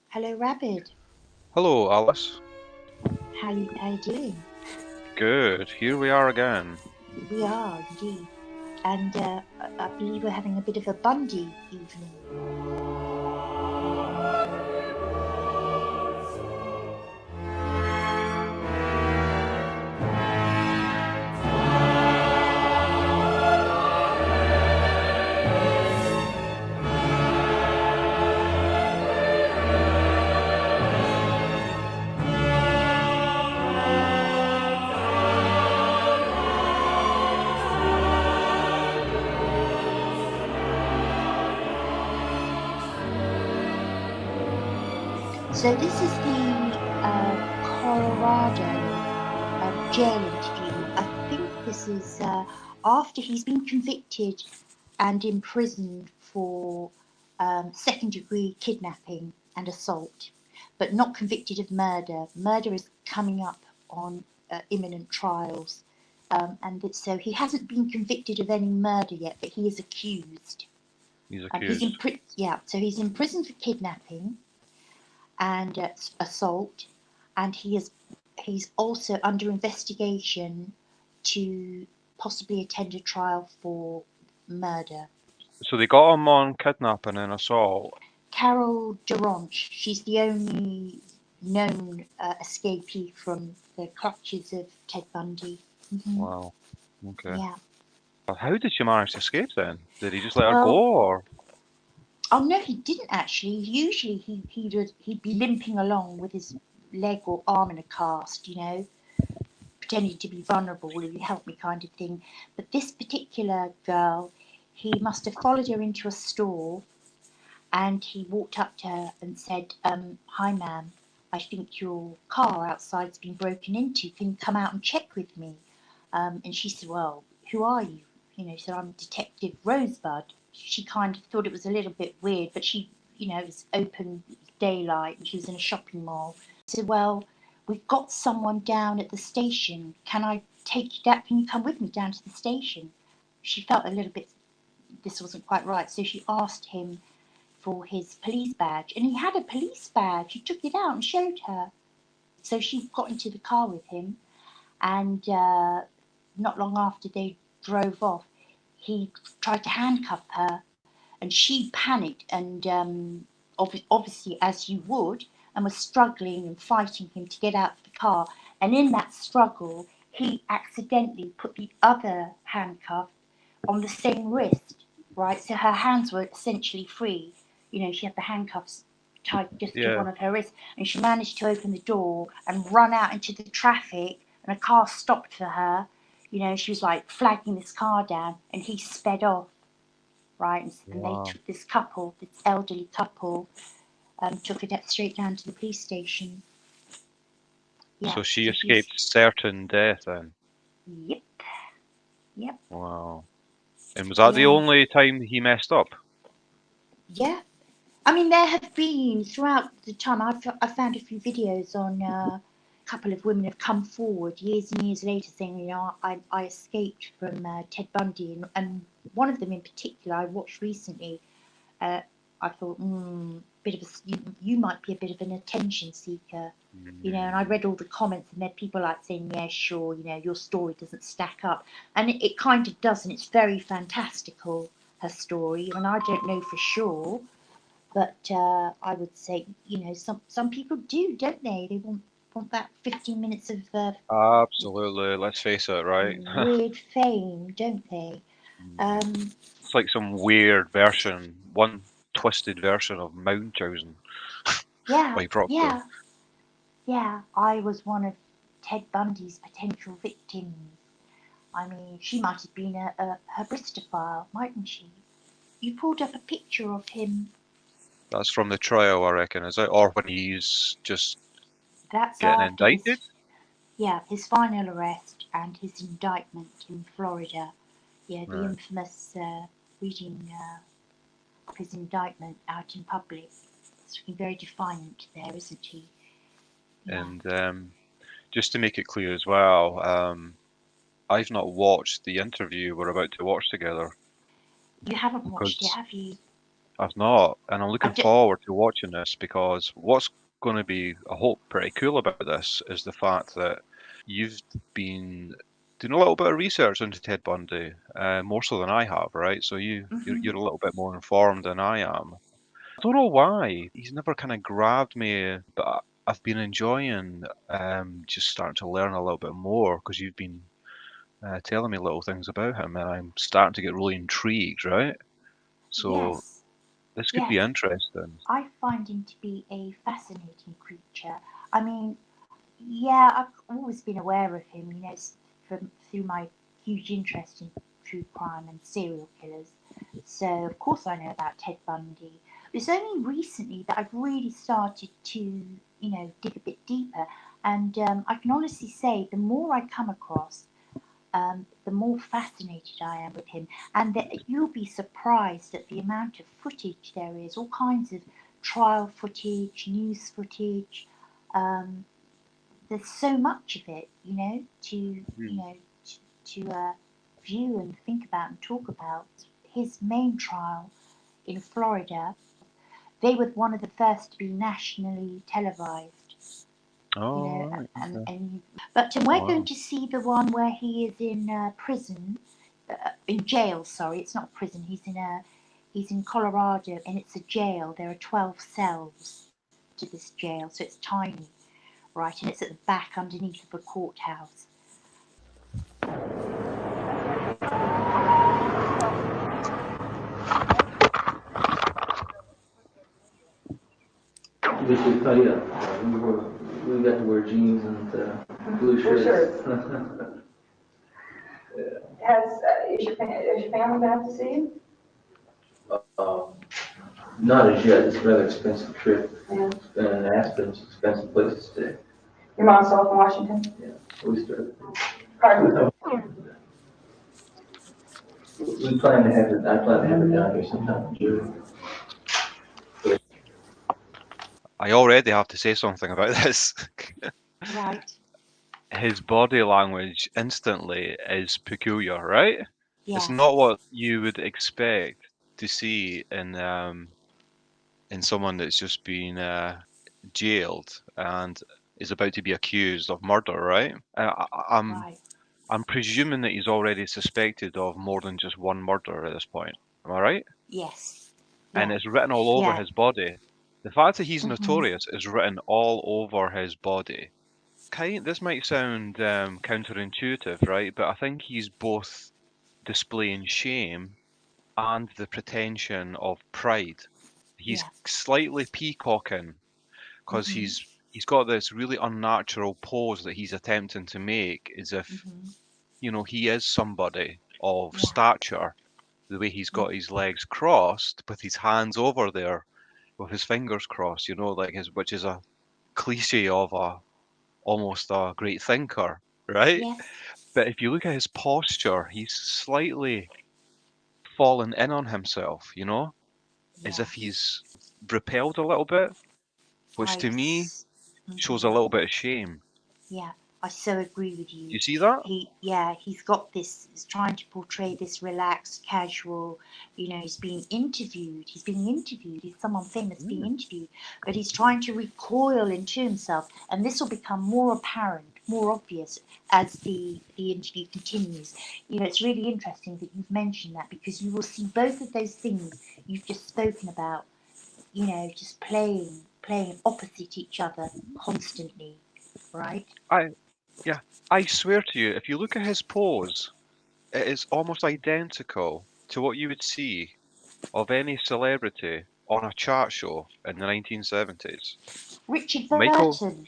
Hello, Rabid. Hello, Alice. How you doing? Good. Here we are again. We are indeed, and I believe we're having a bit of a Bundy evening. So this is the Colorado jail interview. I think this is after he's been convicted and imprisoned for second-degree kidnapping and assault, but not convicted of murder. Murder is coming up on imminent trials. So he hasn't been convicted of any murder yet, but he is accused. He's He's accused. so he's in prison for kidnapping and assault, and he's also under investigation to possibly attend a trial for murder. So they got him on kidnapping and assault. Carol Durant, she's the only known escapee from the clutches of Ted Bundy. Wow. Okay. Yeah. How did she manage to escape then? Did he just let her go, Well, or? oh no, he didn't actually. Usually he'd be limping along with his leg or arm in a cast, pretending to be vulnerable, will you help me kind of thing. But this particular girl, he must have followed her into a store, and he walked up to her and said, hi ma'am, I think your car outside's been broken into. Can you come out and check with me? And she said, well, who are you? She said, I'm Detective Rosebud. She kind of thought it was a little bit weird, but it was open daylight and she was in a shopping mall. She said, well, we've got someone down at the station. Can I take you down? Can you come with me down to the station? She felt a little bit, this wasn't quite right. So she asked him for his police badge, and he had a police badge. He took it out and showed her. So she got into the car with him, and not long after they drove off, he tried to handcuff her, and she panicked and obviously, as you would, and was struggling and fighting him to get out of the car. And in that struggle, he accidentally put the other handcuff on the same wrist, right? So her hands were essentially free. She had the handcuffs tied just to Yeah. one of her wrists, and she managed to open the door and run out into the traffic, and a car stopped for her. She was like flagging this car down, and he sped off, right? And they Wow. took this elderly couple, took it straight down to the police station. Yeah, So she so she's, escaped certain death then. yep, yep, Wow. And was that the yeah, only time he messed up? yeah. I mean, there have been throughout the time. I found a few videos on a couple of women have come forward years and years later saying, I escaped from Ted Bundy, and one of them in particular I watched recently. Uh, I thought, bit of you might be a bit of an attention seeker, and I read all the comments, and there are people like saying, yeah, sure, your story doesn't stack up, and it kind of doesn't. It's very fantastical, her story, and I don't know for sure. But I would say, some people do, don't they? They want that 15 minutes of Absolutely. Let's face it, right? weird fame, don't they? Um, It's like some weird version, one twisted version of Munchausen, yeah, quite probably. yeah, yeah. I was one of Ted Bundy's potential victims. I mean, she might have been a herbistophile, mightn't she? You pulled up a picture of him. That's from the trial, I reckon, is it? Or when he's just That's getting after indicted? his final arrest and his indictment in Florida. Yeah, the Right. infamous reading of his indictment out in public. He's looking very defiant there, isn't he? Yeah. And just to make it clear as well, I've not watched the interview we're about to watch together You haven't watched it, because have you? I've not, and I'm I looking do, forward to watching this because what's going to be, I hope, pretty cool about this is the fact that you've been doing a little bit of research into Ted Bundy, more so than I have, right? So you're a little bit more informed than I am. I don't know why he's never kind of grabbed me, but I've been enjoying just starting to learn a little bit more because you've been telling me little things about him, and I'm starting to get really intrigued, right? So yes, this could yes. be interesting. I find him to be a fascinating creature. I mean, yeah, I've always been aware of him, you know, through my huge interest in true crime and serial killers. So, of course, I know about Ted Bundy. It's only recently that I've really started to, you know, dig a bit deeper. And I can honestly say the more I come across, the more fascinated I am with him. And that you'll be surprised at the amount of footage there is, all kinds of trial footage, news footage. Um, there's so much of it, you know, Hmm. to view and think about and talk about. His main trial in Florida, they were one of the first to be nationally televised, you Oh, know, right. Okay. and but we're going Wow. to see the one where he is in prison, in jail. Sorry, it's not prison. He's in Colorado, and it's a jail. There are 12 cells to this jail, so it's tiny, right? And it's at the back underneath of a courthouse. We should tell you, we got to wear jeans and blue shirts. Is your family been out to see you? Um, Not as yet, it's a rather expensive trip, Yeah. and Aspen's an expensive place to stay. Your mom's still up in Washington? Yeah, we started. Pardon? We plan to have I plan to have her down here sometime in June. I already have to say something about this. Right? His body language instantly is peculiar, right? It's Yeah. not what you would expect to see in someone that's just been jailed and is about to be accused of murder, right? Right. I'm presuming that he's already suspected of more than just one murder at this point. Am I right? Yes. And Yeah. it's written all over Yeah. his body. The fact that he's Mhm. notorious is written all over his body. This might sound counterintuitive, right? But I think he's both displaying shame and the pretension of pride. He's Yeah. slightly peacocking because Mhm. he's got this really unnatural pose that he's attempting to make as if, Mhm. he is somebody of Yeah. stature. The way he's Yeah. got his legs crossed with his hands over there with his fingers crossed, like which is a cliche of a almost a great thinker, right? Yes. But if you look at his posture, he's slightly fallen in on himself, as Yeah. if he's repelled a little bit, which I. to me shows a Mhm. little bit of shame. Yeah, I so agree with Do you. you see that? He's got this, he's trying to portray this relaxed, casual, he's being interviewed. He's being interviewed. He's someone famous being Mm. interviewed, but he's trying to recoil into himself. And this will become more apparent, more obvious as the interview continues. It's really interesting that you've mentioned that because you will see both of those things you've just spoken about, just playing opposite each other constantly, right? I Yeah, I swear to you, if you look at his pose, it is almost identical to what you would see of any celebrity on a chart show in the 1970s. Richard Michael, Burton.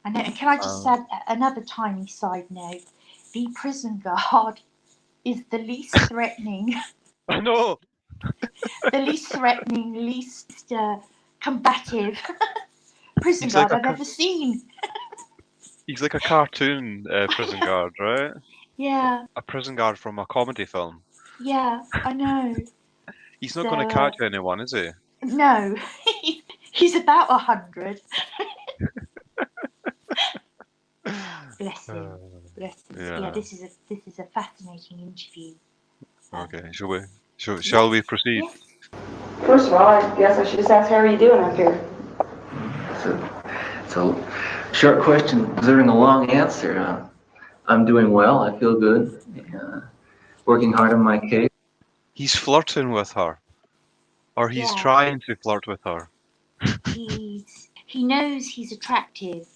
And can I just um, add another tiny side note? The prison guard is the least threatening, I know least combative prison he's like guard a I've ever seen. he's like a cartoon prison guard, right? Yeah, A prison guard from a comedy film. yeah, I know. He's not So, going to catch anyone, is he? no, he's about 100. Bless him. Uh, Bless him. Yeah, yeah. this is a fascinating interview. Um, Okay. Shall we? Shall yes, we proceed? yes. First of all, I guess I should just ask, how are you doing up here? It's a short question deserving a long answer. I'm doing well. I feel good. Working hard on my case. He's flirting with her, or he's Yeah. trying to flirt with her. He knows he's attractive,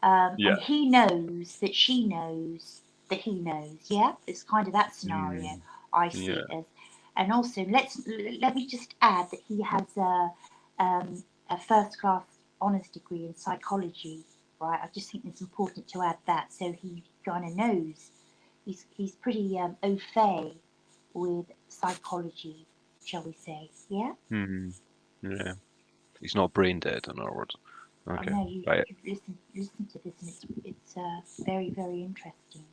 Yeah. and he knows that she knows that he knows. Yeah, it's kind of that scenario I see Yeah. it as. And also, let me just add that he has a first class honours degree in psychology. Right, I just think it's important to add that. So he kind of knows. He's pretty au fait with psychology, shall we say? Yeah. Yeah. He's not brain dead, in other words. I Okay. know you Right. listen to this, and it's very, very interesting.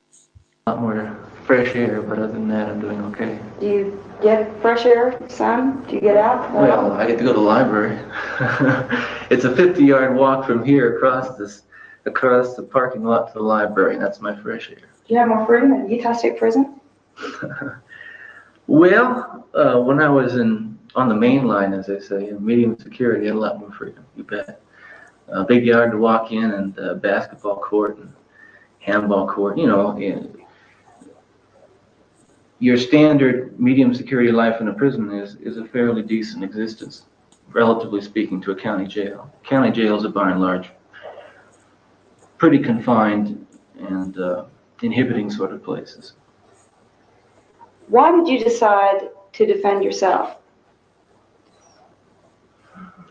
A lot more fresh air, but other than that, I'm doing okay. Do you get fresh air, sun? Do you get out? Well, I get to go to the library. It's a 50-yard walk from here across the parking lot to the library. That's my fresh air. Do you have more freedom in Utah State Prison? Well, when I was on the main line, as they say, in medium security, I had a lot more freedom. You bet. A big yard to walk in, and a basketball court and handball court. You know, your standard medium security life in a prison is a fairly decent existence, relatively speaking, to a county jail. County jails are by and large pretty confined and inhibiting sort of places. Why did you decide to defend yourself?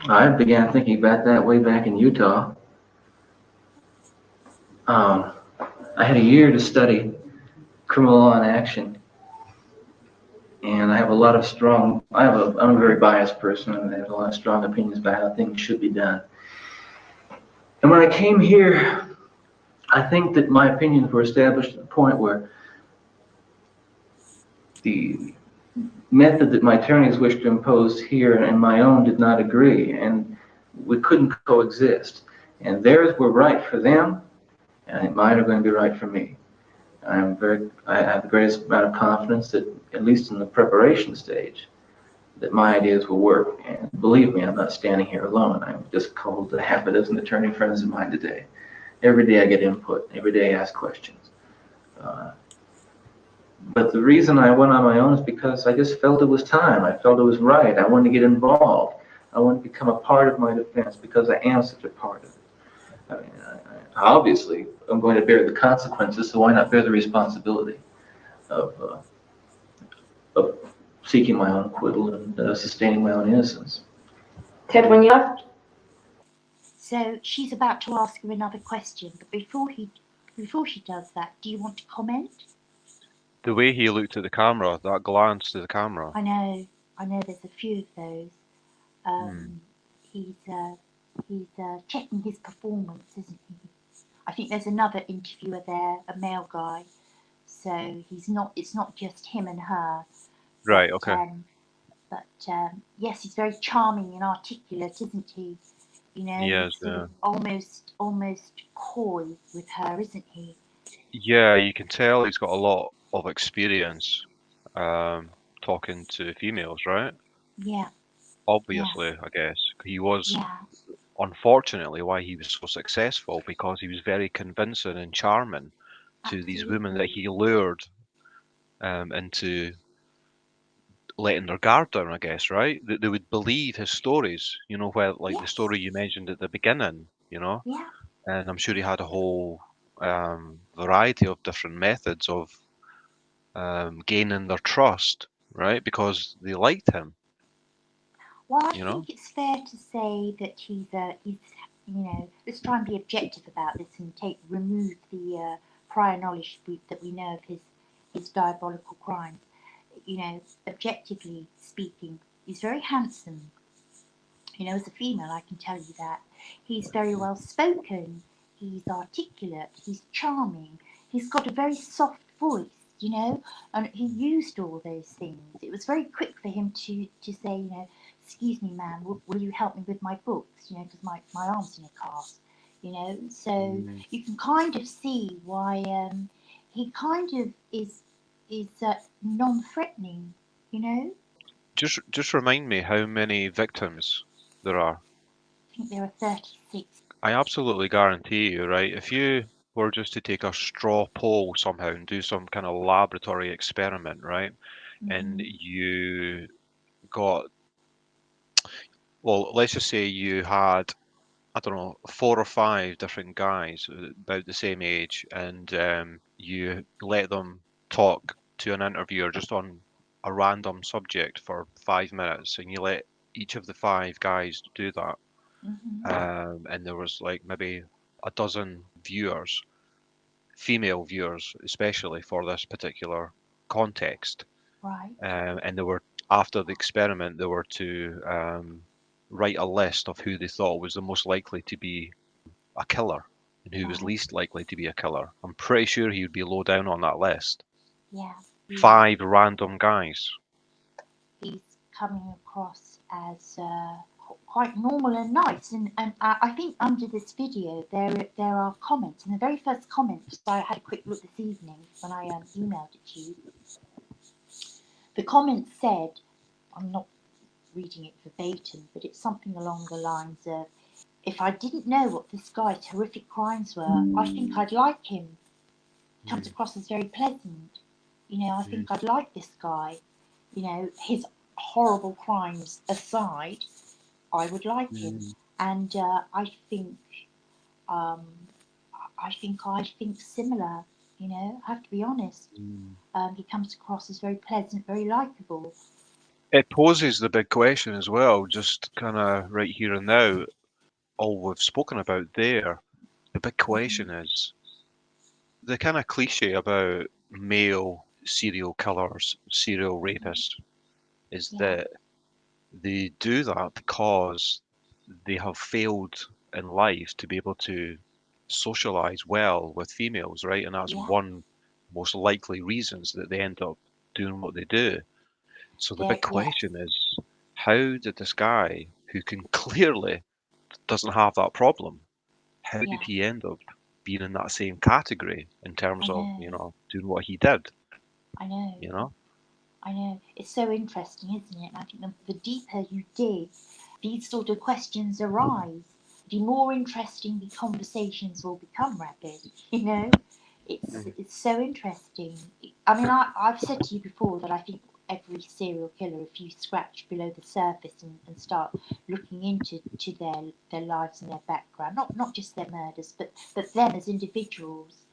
I began thinking about that way back in Utah. I had a year to study criminal law in action, and I have a lot of I'm a very biased person, and I have a lot of strong opinions about how things should be done. And when I came here, I think that my opinions were established at the point where the method that my attorneys wished to impose here and my own did not agree, and we couldn't coexist. And theirs were right for them, and mine are going to be right for me. I have the greatest amount of confidence that, at least in the preparation stage, that my ideas will work. And believe me, I'm not standing here alone. I'm just called to half a dozen attorney friends of mine today. Every day I get input. Every day I ask questions. But the reason I went on my own is because I just felt it was time. I felt it was right. I wanted to get involved. I wanted to become a part of my defense because I am such a part of it. I mean, obviously, I'm going to bear the consequences, so why not bear the responsibility of seeking my own acquittal and sustaining my own innocence. Ted, when you left, So she's about to ask him another question, but before she does that, do you want to comment? The way he looked at the camera, that glance to the camera. I know there's a few of those. He's checking his performance, isn't he? I think there's another interviewer there, a male guy. So it's not just him and her. Right, But, okay. Yes, he's very charming and articulate, isn't he? You know, He is, he's sort yeah. of almost coy with her, isn't he? Yeah, you can tell he's got a lot of experience talking to females, right? Yeah, Obviously, I guess. He was, yeah, unfortunately, why he was so successful, because he was very convincing and charming to these women that absolutely. he lured into letting their guard down, I guess, right? That they would believe his stories, where, like the Yes, story you mentioned at the beginning, yeah, and I'm sure he had a whole variety of different methods of gaining their trust, right? Because they liked him, Well, I you know? think it's fair to say that let's try and be objective about this and remove the prior knowledge that we know of his diabolical crimes. Objectively speaking, he's very handsome. As a female, I can tell you that. He's very well spoken, he's articulate, he's charming, he's got a very soft voice, and he used all those things. It was very quick for him to say, excuse me, ma'am, will you help me with my books, because my arm's in a cast. So Mm. you can kind of see why he kind of is non-threatening, you know. Just remind me how many victims there are. I think there are 36. I absolutely guarantee you, right? If you were just to take a straw poll somehow and do some kind of laboratory experiment, right? And Mhm. you got, well, let's just say you had, I don't know, 4 or 5 different guys about the same age, and you let them talk to an interviewer just on a random subject for 5 minutes, and you let each of the 5 guys do that. Mhm. And there was like maybe a dozen viewers, female viewers especially for this particular context. Right. And they were, after the experiment, they were to write a list of who they thought was the most likely to be a killer and who was Right. least likely to be a killer. I'm pretty sure he would be low down on that list. Yeah. 5 random guys. He's coming across as quite normal and nice. And I think under this video there are comments. And the very first comment, so I had a quick look this evening when I emailed it to you. The comment said, I'm not reading it verbatim, but it's something along the lines of, if I didn't know what this guy's horrific crimes were, I think I'd like him. Comes Mm, across as very pleasant. You know, I mm, think I'd like this guy. You know, his horrible crimes aside, I would like him. mm, And um, I think similar. You know, I have to be honest. mm. He comes across as very pleasant, very likable. It poses the big question as well, just kind of right here and now, all we've spoken about there. The big Mhm. question is the kind of cliche about male serial killers, serial rapists, is Yeah, that they do that because they have failed in life to be able to socialize well with females, right? And that's yeah, one most likely reasons that they end up doing what they do. So the big yes, question is, how did this guy, who can clearly doesn't have that problem, how did yeah. he end up being in that same category in terms I of, know, doing what he did, I know. you know? I know. It's so interesting, isn't it? And I think the deeper you dig, these sort of questions arise, the more interesting the conversations will become, Rabid. You know, Mm. it's so interesting. I mean, I've said to you before that I think every serial killer, if you scratch below the surface and start looking into their lives and their background, not just their murders, but them as individuals,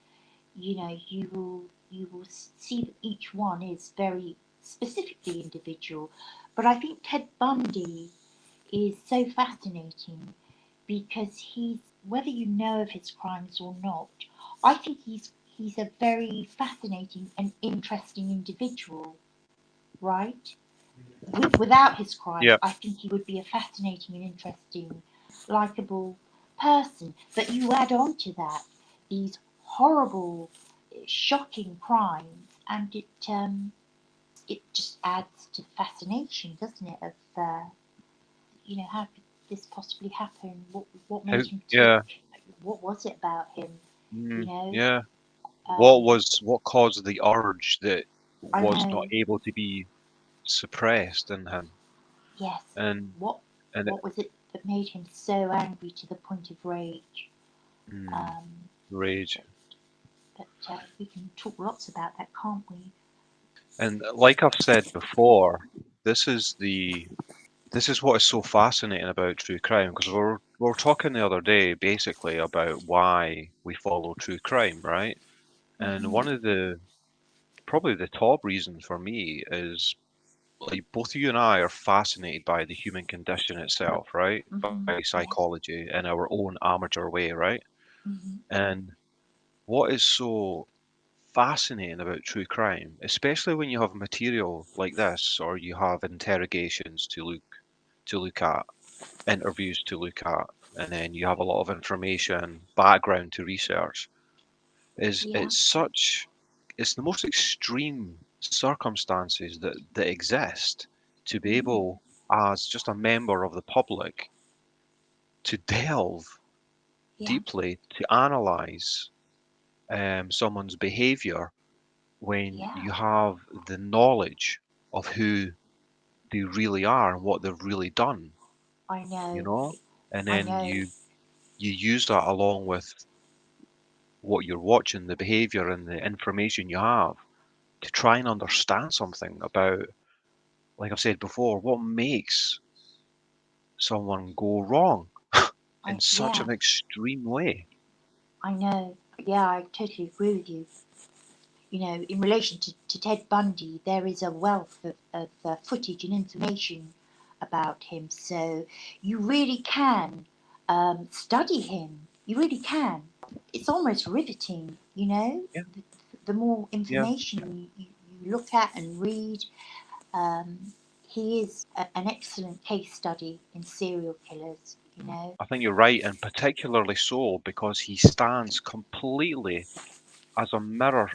you know, you will see that each one is very specifically individual. But I think Ted Bundy is so fascinating because he's, whether you know of his crimes or not, I think he's a very fascinating and interesting individual, right? Without his crimes, Yeah. I think he would be a fascinating and interesting, likable person. But you add on to that these horrible, shocking crimes, and it just adds to the fascination, doesn't it? Of you know, how could this possibly happen? What How, made him tick? yeah. What was it about him? You know, Yeah. um, What caused the urge that I was not know. able to be suppressed in him? Yes. And What and it, what was it that made him so angry to the point of rage? mm, Um, rage. but we can talk lots about that, can't we? And like I've said before, this is the this is what is so fascinating about true crime, because we were talking the other day basically about why we follow true crime, right? And Mhm. one of the, probably the top reasons for me is, like, both you and I are fascinated by the human condition itself, right? Mhm. By Yes. psychology in our own amateur way, right? Mhm. And what is so fascinating about true crime, especially when you have material like this, or you have interrogations to look at, interviews to look at, and then you have a lot of information, background to research, is Yeah. it's the most extreme circumstances that exist to be Mhm. able, as just a member of the public, to delve Yeah. deeply to analyze someone's behavior when Yeah. you have the knowledge of who they really are and what they've really done, I know. you know? And I then know. you use that along with what you're watching, the behavior and the information you have to try and understand something about, like I've said before, what makes someone go wrong in such Yeah, an extreme way. I know. Yeah, I totally agree with you. You know, in relation to Ted Bundy, there is a wealth of footage and information about him. So you really can study him. You really can. It's almost riveting, you know, Yeah, the more yeah. information you look at and read. He is an excellent case study in serial killers, you know. I think you're right, and particularly so because he stands completely as a mirror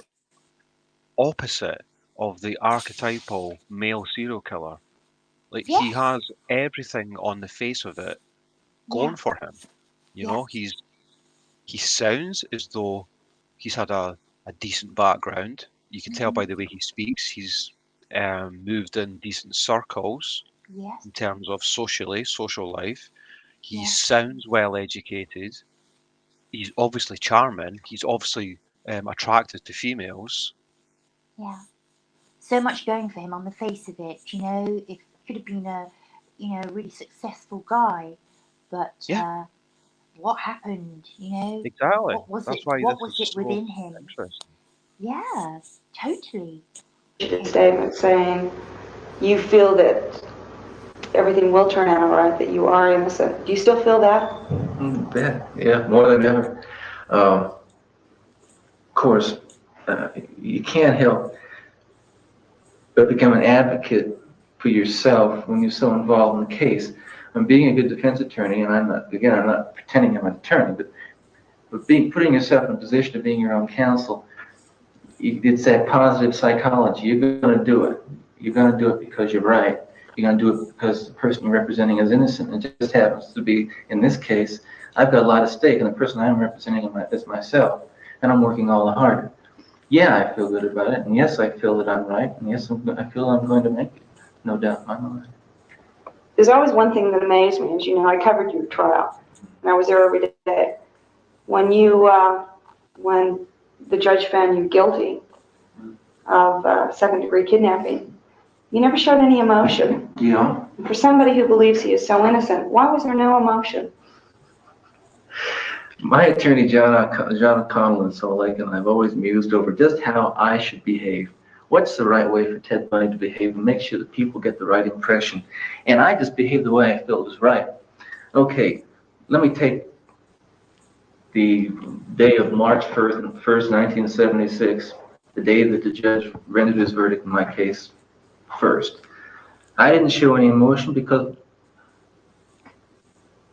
opposite of the archetypal male serial killer. Like he Yes, has everything on the face of it yeah, going for him. You yeah, know, he sounds as though he's had a decent background. You can tell hmm, by the way he speaks. He's moved in decent circles yes, in terms of social life. He yeah, sounds well educated. He's obviously charming. He's obviously attracted to females. yeah. So much going for him on the face of it, you know. It could have been a, you know, really successful guy, but Yeah, what happened, you know? exactly. What was That's it? why this What was is it so within him? interesting. Yeah, totally, totally. Statement saying you feel that everything will turn out all right, that you are innocent. Do you still feel that? Yeah, more than ever. Of course, you can't help but become an advocate for yourself when you're so involved in the case. And being a good defense attorney, and I'm not pretending I'm an attorney, but putting yourself in a position of being your own counsel, it's that positive psychology. You're going to do it. You're going to do it because you're right. You're going to do it because the person you're representing is innocent. It just happens to be, in this case, I've got a lot of stake, and the person I'm representing is myself, and I'm working all the harder. Yeah, I feel good about it, and yes, I feel that I'm right, and yes, I feel I'm going to make it. No doubt in my mind. There's always one thing that amazed me is, you know, I covered your trial, and I was there every day. When the judge found you guilty of second-degree kidnapping, you never showed any emotion. Yeah. And for somebody who believes he is so innocent, why was there no emotion? My attorney, John O'Connell in Salt Lake, and I've always mused over just how I should behave. What's the right way for Ted Bundy to behave and make sure that people get the right impression? And I just behaved the way I felt was right. Okay, let me take the day of March 1st, 1976, the day that the judge rendered his verdict in my case first. I didn't show any emotion because,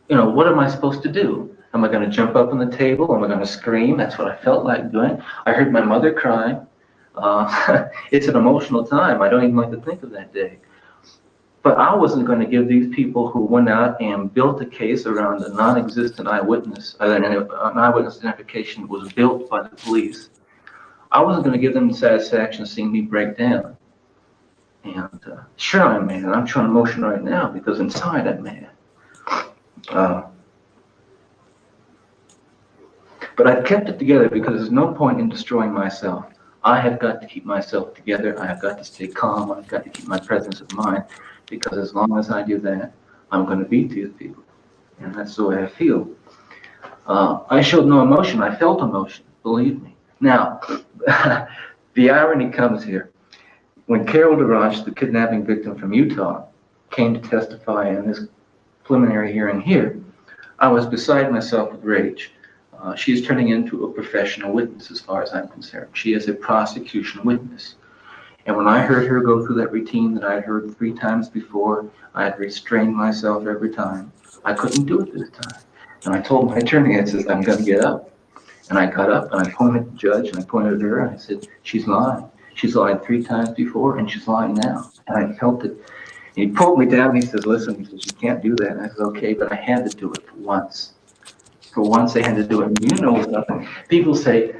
what am I supposed to do? Am I going to jump up on the table? Am I going to scream? That's what I felt like doing. I heard my mother crying. It's an emotional time. I don't even like to think of that day. But I wasn't going to give these people who went out and built a case around a non-existent eyewitness, an eyewitness identification was built by the police. I wasn't going to give them the satisfaction of seeing me break down. And sure, I'm mad. I'm showing emotion right now because inside I'm mad. But I've kept it together because there's no point in destroying myself. I have got to keep myself together. I have got to stay calm. I've got to keep my presence of mind because as long as I do that, I'm going to beat these people. And that's the way I feel. I showed no emotion. I felt emotion, believe me. Now, the irony comes here. When Carol DeRoche, the kidnapping victim from Utah, came to testify in this preliminary hearing here, I was beside myself with rage. She is turning into a professional witness as far as I'm concerned. She is a prosecution witness. And when I heard her go through that routine that I had heard 3 times before, I had restrained myself every time. I couldn't do it this time. And I told my attorney, I said, I'm going to get up. And I got up and I pointed at the judge and I pointed at her and I said, she's lying. She's lied 3 times before and she's lying now. And I felt it. And he pulled me down and he says, listen, he says, you can't do that. And I said, okay, but I had to do it for once. For once I had to do it. And you know something. People say,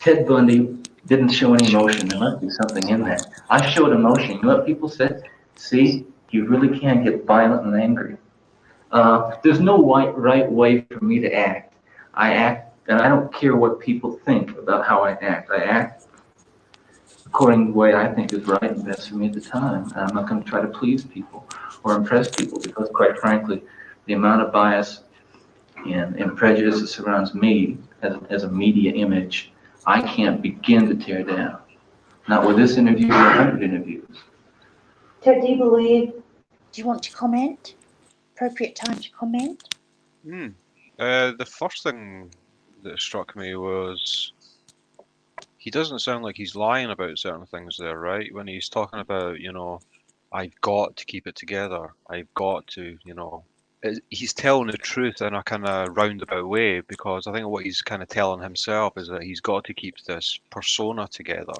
Ted Bundy didn't show any emotion. There must be something in that. I showed emotion. You know what people said? See, You really can get violent and angry. There's no right way for me to act. I act, and I don't care what people think about how I act. I act according to the way I think is right and best for me at the time. And I'm not going to try to please people or impress people because, quite frankly, the amount of bias and prejudice that surrounds me as a media image, I can't begin to tear down. Not with this interview or 100 interviews. Ted, do you believe? Do you want to comment? Appropriate time to comment? The first thing that struck me was he doesn't sound like he's lying about certain things there, right? When he's talking about, I've got to keep it together. I've got to, he's telling the truth in a kind of roundabout way, because I think what he's kind of telling himself is that he's got to keep this persona together.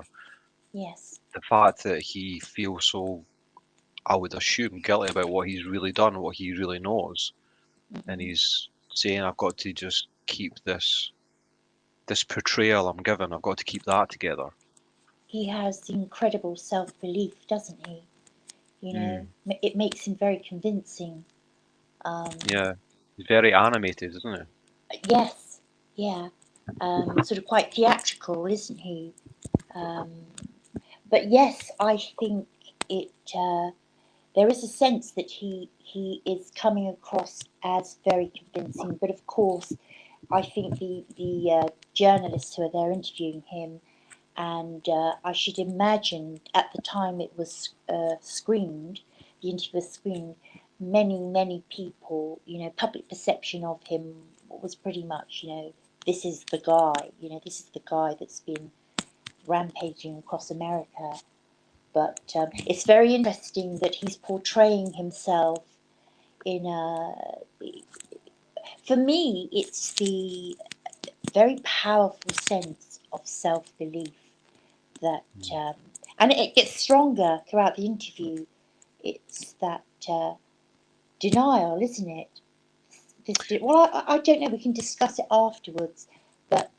Yes. The fact that he feels so, I would assume, guilty about what he's really done, what he really knows, and he's saying, I've got to just keep this portrayal I'm given, I've got to keep that together. He has incredible self-belief, doesn't he? It makes him very convincing. Yeah, he's very animated, isn't he? Yes, yeah. Sort of quite theatrical, isn't he? But yes, I think it. There is a sense that he is coming across as very convincing. But of course, I think the journalists who are there interviewing him, and I should imagine at the time it was screened, the interview was screened, many people, public perception of him was pretty much, this is the guy, this is the guy that's been rampaging across America. But it's very interesting that he's portraying himself in a. For me, it's the very powerful sense of self-belief that, and it gets stronger throughout the interview. It's that denial, isn't it? Well, I don't know. We can discuss it afterwards. But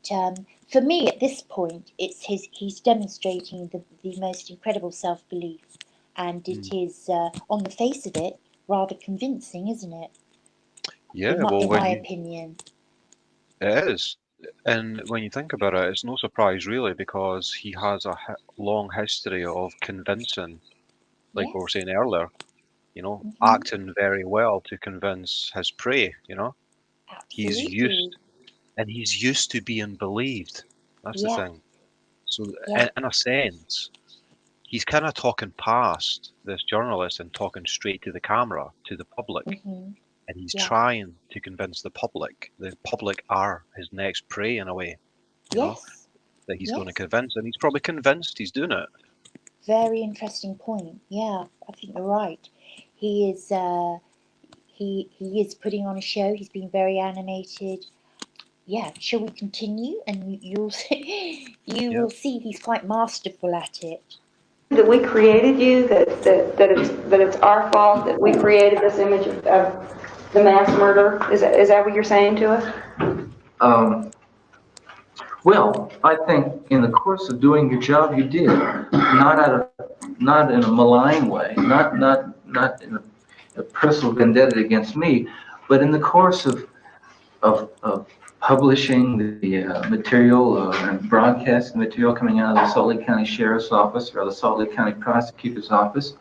for me, at this point, it's he's demonstrating the most incredible self-belief, and it is, on the face of it, rather convincing, isn't it? Yeah, In my opinion. It is. And when you think about it, it's no surprise really, because he has a long history of convincing, like we were saying earlier, acting very well to convince his prey, Absolutely. He's used to being believed. That's the Yeah. thing. So Yeah. in a sense, he's kind of talking past this journalist and talking straight to the camera, to the public. And he's trying to convince the public are his next prey in a way. That he's going to convince, and he's probably convinced he's doing it. Very interesting point. Yeah, I think you're right. He is he is putting on a show. He's being very animated. Yeah, shall we continue? And you'll see, will see he's quite masterful at it. That we created you, that it's our fault that we created this image of the mass murder. Is that what you're saying to us? Well, I think in the course of doing your job, you did. Not in a malign way, not in a personal vendetta against me, but in the course of publishing the material and broadcasting material coming out of the Salt Lake County Sheriff's Office or the Salt Lake County Prosecutor's Office,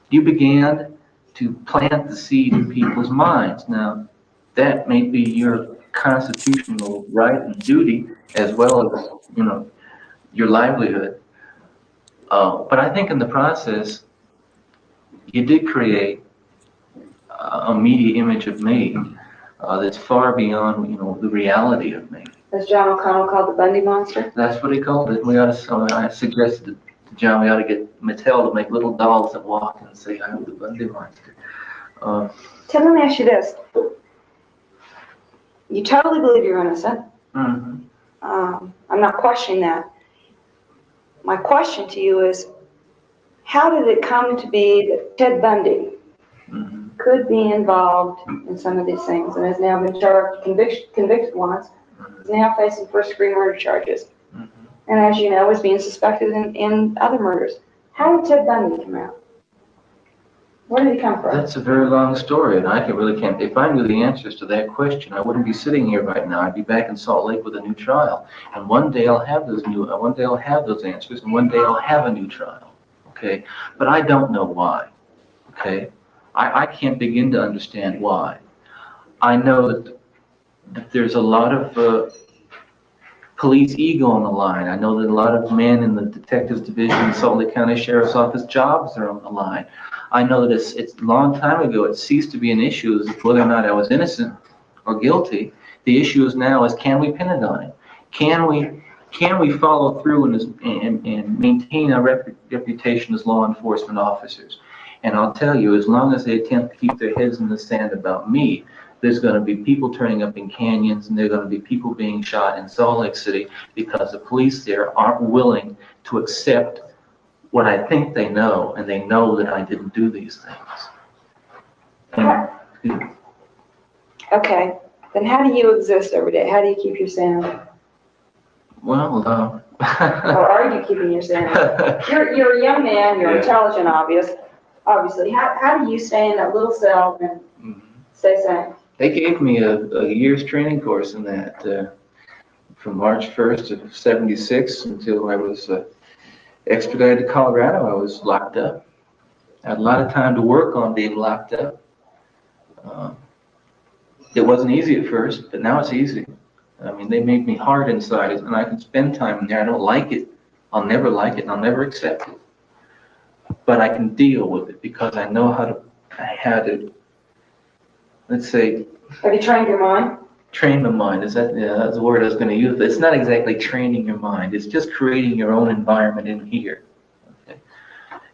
you began to plant the seed in people's minds. Now, that may be your constitutional right and duty, as well as, your livelihood. But I think in the process, you did create a media image of me that's far beyond, the reality of me. As John O'Connell called the Bundy monster? That's what he called it. I suggested to John we ought to get Mattel to make little dolls that walk and say, I'm the Bundy monster. Ted, let me ask you this. You totally believe you're innocent. Mm-hmm. I'm not questioning that. My question to you is, how did it come to be that Ted Bundy could be involved in some of these things and has now been charged, convicted once, is now facing first-degree murder charges, and as you know, is being suspected in other murders? How did Ted Bundy come out? Where did he come from? That's a very long story, and I really can't. If I knew the answers to that question, I wouldn't be sitting here right now. I'd be back in Salt Lake with a new trial, and one day I'll have those answers, and one day I'll have a new trial. Okay, but I don't know why. Okay, I can't begin to understand why. I know that there's a lot of police ego on the line. I know that a lot of men in the detectives division in Salt Lake County Sheriff's Office jobs are on the line. I know that it's a long time ago it ceased to be an issue as whether or not I was innocent or guilty. The issue is now is can we pin it on it? Can we follow through and maintain our reputation as law enforcement officers? And I'll tell you, as long as they attempt to keep their heads in the sand about me, there's going to be people turning up in canyons, and there are going to be people being shot in Salt Lake City because the police there aren't willing to accept what I think they know, and they know that I didn't do these things. And, Okay, then how do you exist every day? How do you keep your sanity? well, Or are you keeping your sanity? You're a young man, you're Yeah. intelligent, obviously. How do you stay in that little cell and stay sane? they gave me a year's training course in that from March 1st of '76 until I was extradited to Colorado. I was locked up. I had a lot of time to work on being locked up. It wasn't easy at first, but now it's easy. I mean, they made me hard inside, and I can spend time in there. I don't like it. I'll never like it, and I'll never accept it. But I can deal with it because I know how to, let's say, Have you trained your mind? train the mind. That's the word I was going to use. It's not exactly training your mind. It's just creating your own environment in here. Okay?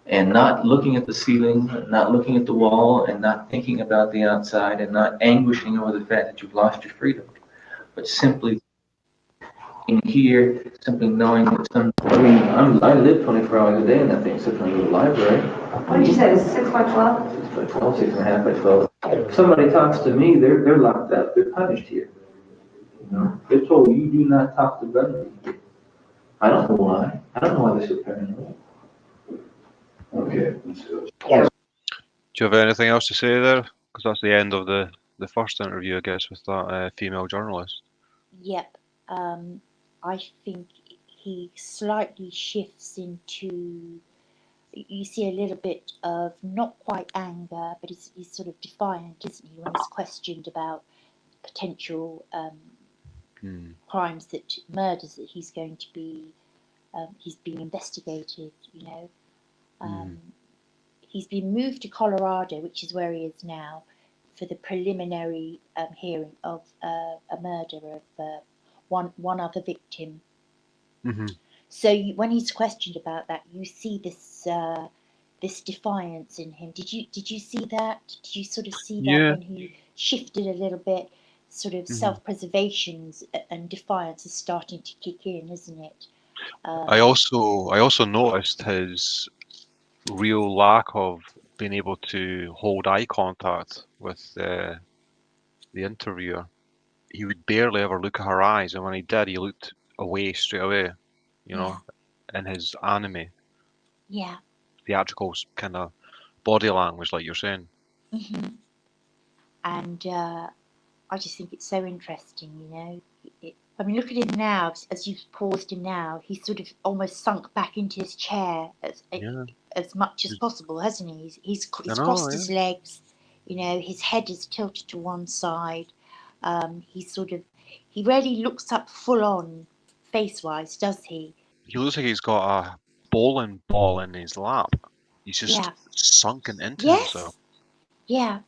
And not looking at the ceiling, not looking at the wall, and not thinking about the outside, and not anguishing over the fact that you've lost your freedom. But simply in here, simply knowing that I live 24 hours a day in that thing, except when I go to the library. What did you say, is it 6 by 12? 6 by 12, 6.5 by 12. If somebody talks to me, they're locked up. They're punished here. You know, they're told you do not talk to Bundy. I don't know why. I don't know why they're so paranoid. Okay. Do you have anything else to say there? Because that's the end of the first interview, I guess, with that female journalist. Yep. I think he slightly shifts into, you see a little bit of not quite anger, but he's sort of defiant, isn't he, when he's questioned about potential crimes, murders that he's going to be, he's being investigated, you know. He's been moved to Colorado, which is where he is now, for the preliminary hearing of a murder of one other victim. So when he's questioned about that, you see this defiance in him. Did you see that? Did you sort of see that when he shifted a little bit? Sort of self-preservation and defiance is starting to kick in, isn't it? I also noticed his real lack of being able to hold eye contact with the interviewer. He would barely ever look at her eyes, and when he did, he looked away straight away. You know, in his anime, theatrical kind of body language, like you're saying. And I just think it's so interesting, you know. I mean, look at him now. As you've paused him now, he's sort of almost sunk back into his chair as much as possible, hasn't he? He's crossed his legs. You know, his head is tilted to one side. He rarely looks up full on face-wise, does he? He looks like he's got a bowling ball in his lap. He's just sunken into himself. Yeah.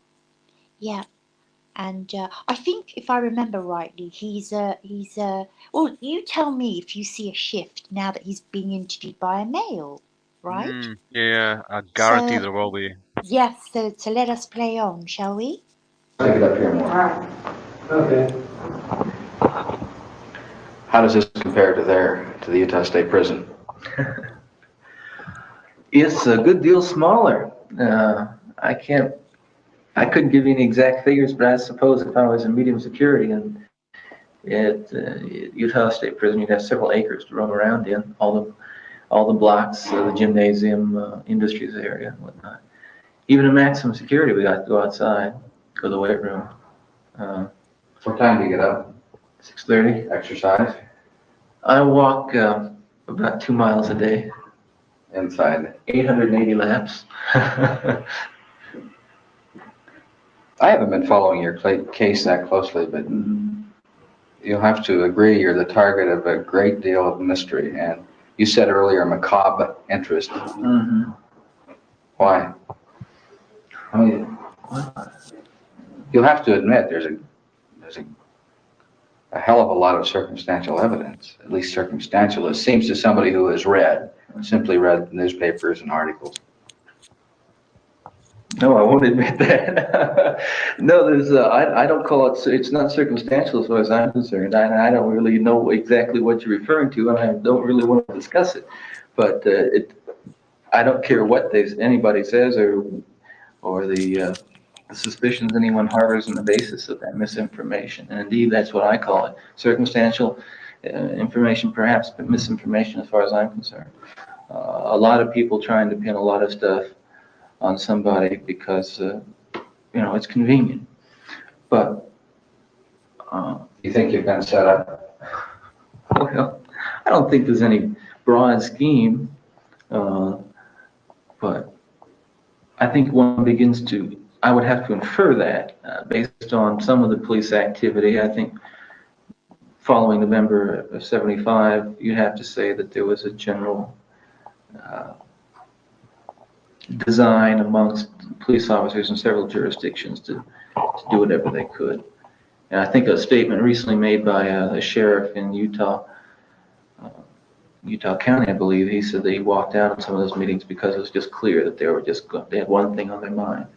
And I think, if I remember rightly, he's well, you tell me if you see a shift now that he's being interviewed by a male, right? Yeah, I guarantee there will be. Yes, so let us play on, shall we? Take it up here more. Okay. How does this compare to the Utah State Prison? It's a good deal smaller. I couldn't give you any exact figures, but I suppose if I was in medium security and at Utah State Prison, you'd have several acres to roam around in, all the blocks, the gymnasium, industries area, and whatnot. Even in maximum security, we got to go outside, go to the weight room. What time do you get up? 6:30. Exercise? I walk about 2 miles a day, Inside. 880 laps. I haven't been following your case that closely, but you'll have to agree you're the target of a great deal of mystery, and you said earlier macabre interest. Mm-hmm. Why? I mean, you'll have to admit there's a hell of a lot of circumstantial evidence, at least circumstantial. It seems to somebody who has simply read newspapers and articles. No, I won't admit that. No, there's. I don't call it. It's not circumstantial as far as I'm concerned. I don't really know exactly what you're referring to, and I don't really want to discuss it. But I don't care what anybody says or the suspicions anyone harbors on the basis of that misinformation. And indeed, that's what I call it: circumstantial information, perhaps, but misinformation as far as I'm concerned. A lot of people trying to pin a lot of stuff on somebody because it's convenient. But You think you've been set up? well, I don't think there's any broad scheme, but I think one begins to. I would have to infer that based on some of the police activity. I think following November of '75, you have to say that there was a general design amongst police officers in several jurisdictions to do whatever they could. And I think a statement recently made by a sheriff in Utah County, I believe, he said that he walked out of some of those meetings because it was just clear that they had one thing on their mind,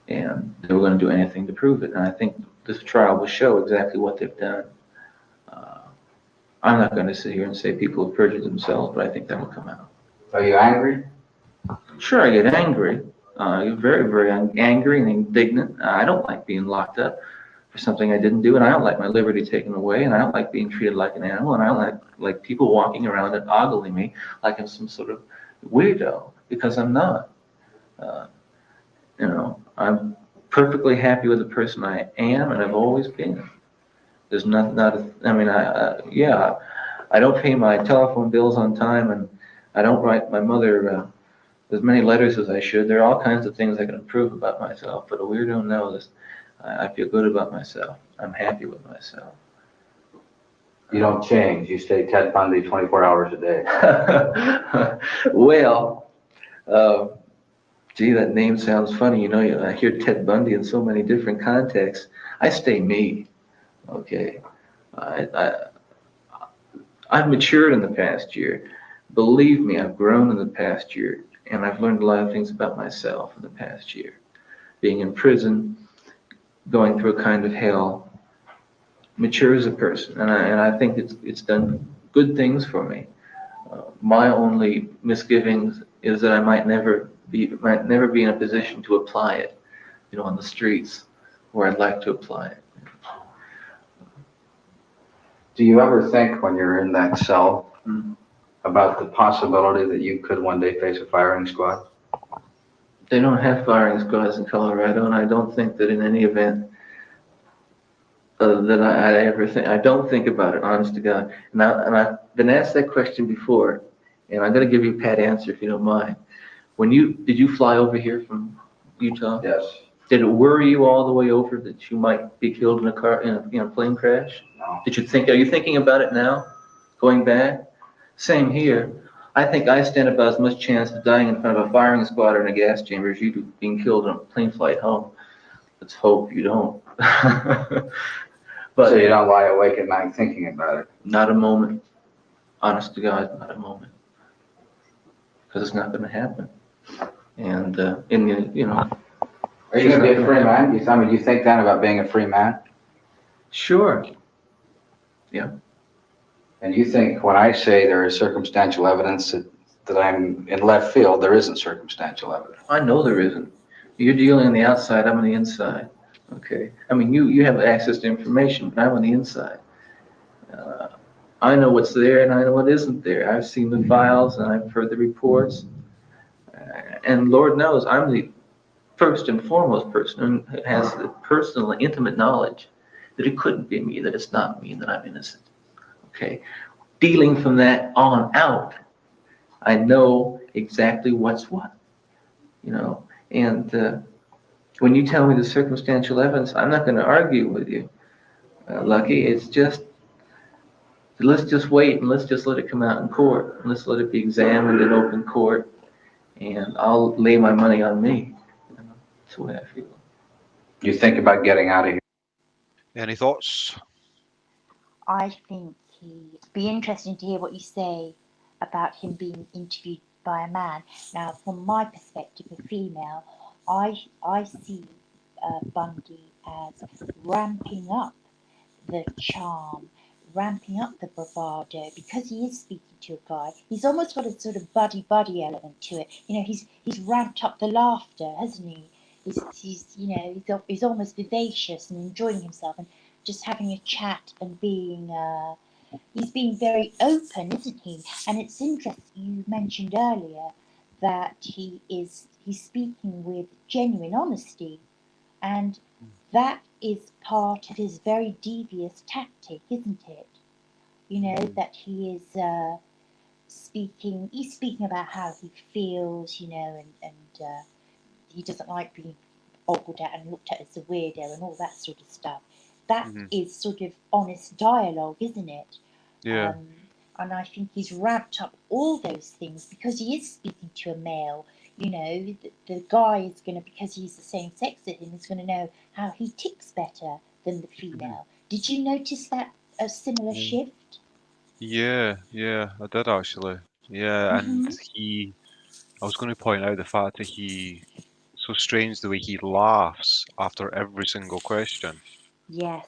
and they were going to do anything to prove it. And I think this trial will show exactly what they've done. I'm not going to sit here and say people have perjured themselves, but I think that will come out. Are you angry? Sure, I get angry. Very, very angry and indignant. I don't like being locked up for something I didn't do, and I don't like my liberty taken away, and I don't like being treated like an animal, and I don't like people walking around and ogling me like I'm some sort of weirdo, because I'm not. I'm perfectly happy with the person I am, and I've always been. There's I don't pay my telephone bills on time, and I don't write my mother as many letters as I should. There are all kinds of things I can improve about myself, but a weirdo knows I feel good about myself. I'm happy with myself. You don't change. You stay Ted Bundy 24 hours a day. Well, gee, that name sounds funny. I hear Ted Bundy in so many different contexts. I stay me. Okay. I've matured in the past year. Believe me, I've grown in the past year, and I've learned a lot of things about myself in the past year. Being in prison, going through a kind of hell, matures a person, and I think it's done good things for me. My only misgivings is that I might never be in a position to apply it, on the streets where I'd like to apply it. Do you ever think when you're in that cell about the possibility that you could one day face a firing squad? They don't have firing squads in Colorado, and I don't think that in any event that I ever think. I don't think about it, honest to God. And I've been asked that question before, and I'm going to give you a pat answer if you don't mind. Did you fly over here from Utah? Yes. Did it worry you all the way over that you might be killed in a plane crash? No. Are you thinking about it now, going back? Same here. I think I stand about as much chance of dying in front of a firing squad or in a gas chamber as you do being killed on a plane flight home. Let's hope you don't. But so you don't lie awake at night thinking about it? Not a moment. Honest to God, not a moment. Because it's not going to happen. And Are you going to be a free man? Do you think then about being a free man? Sure. Yeah. And you think when I say there is circumstantial evidence that I'm in left field, there isn't circumstantial evidence? I know there isn't. You're dealing on the outside, I'm on the inside. Okay. I mean, you have access to information, but I'm on the inside. I know what's there and I know what isn't there. I've seen the files and I've heard the reports. And Lord knows I'm the first and foremost person who has the personal and intimate knowledge that it couldn't be me, that it's not me, and that I'm innocent. Okay? Dealing from that on out, I know exactly what's what, and when you tell me the circumstantial evidence, I'm not going to argue with you, Lucky. It's just, let's just wait and let's just let it come out in court. Let's let it be examined in open court, and I'll lay my money on me. That's the way I feel. You think about getting out of here? Any thoughts? I think it'd be interesting to hear what you say about him being interviewed by a man. Now, from my perspective, a female, I see Bundy as ramping up the charm, ramping up the bravado, because he is speaking to a guy. He's almost got a sort of buddy element to it. He's ramped up the laughter, hasn't he? He's almost vivacious and enjoying himself and just having a chat and being he's being very open, isn't he? And it's interesting, you mentioned earlier that he's speaking with genuine honesty, and that is part of his very devious tactic, isn't it? That he is he's speaking about how he feels, and he doesn't like being ogled at and looked at as a weirdo and all that sort of stuff. That is sort of honest dialogue, isn't it? Yeah. And I think he's ramped up all those things because he is speaking to a male. The guy is going to, because he's the same sex as him, is going to know how he ticks better than the female. Did you notice that a similar shift? Yeah, I did actually. Yeah, and I was going to point out the fact that so strange the way he laughs after every single question. Yes.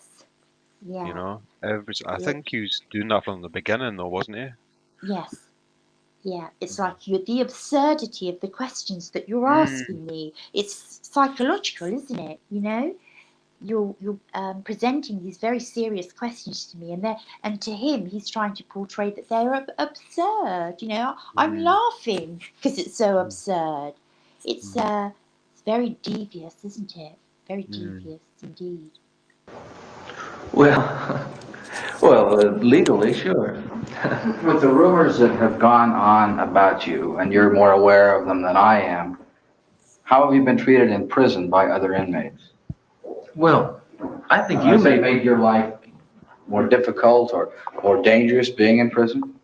Yeah. I think he was doing that from the beginning though, wasn't he? Yes. Yeah, it's like the absurdity of the questions that you're asking me. It's psychological, isn't it? You're presenting these very serious questions to me, and to him, he's trying to portray that they're absurd. I'm laughing because it's so absurd. It's very devious, isn't it? Very devious indeed. Well, legally, sure. With the rumors that have gone on about you, and you're more aware of them than I am, how have you been treated in prison by other inmates? Well, I think Has it made your life more difficult or more dangerous being in prison?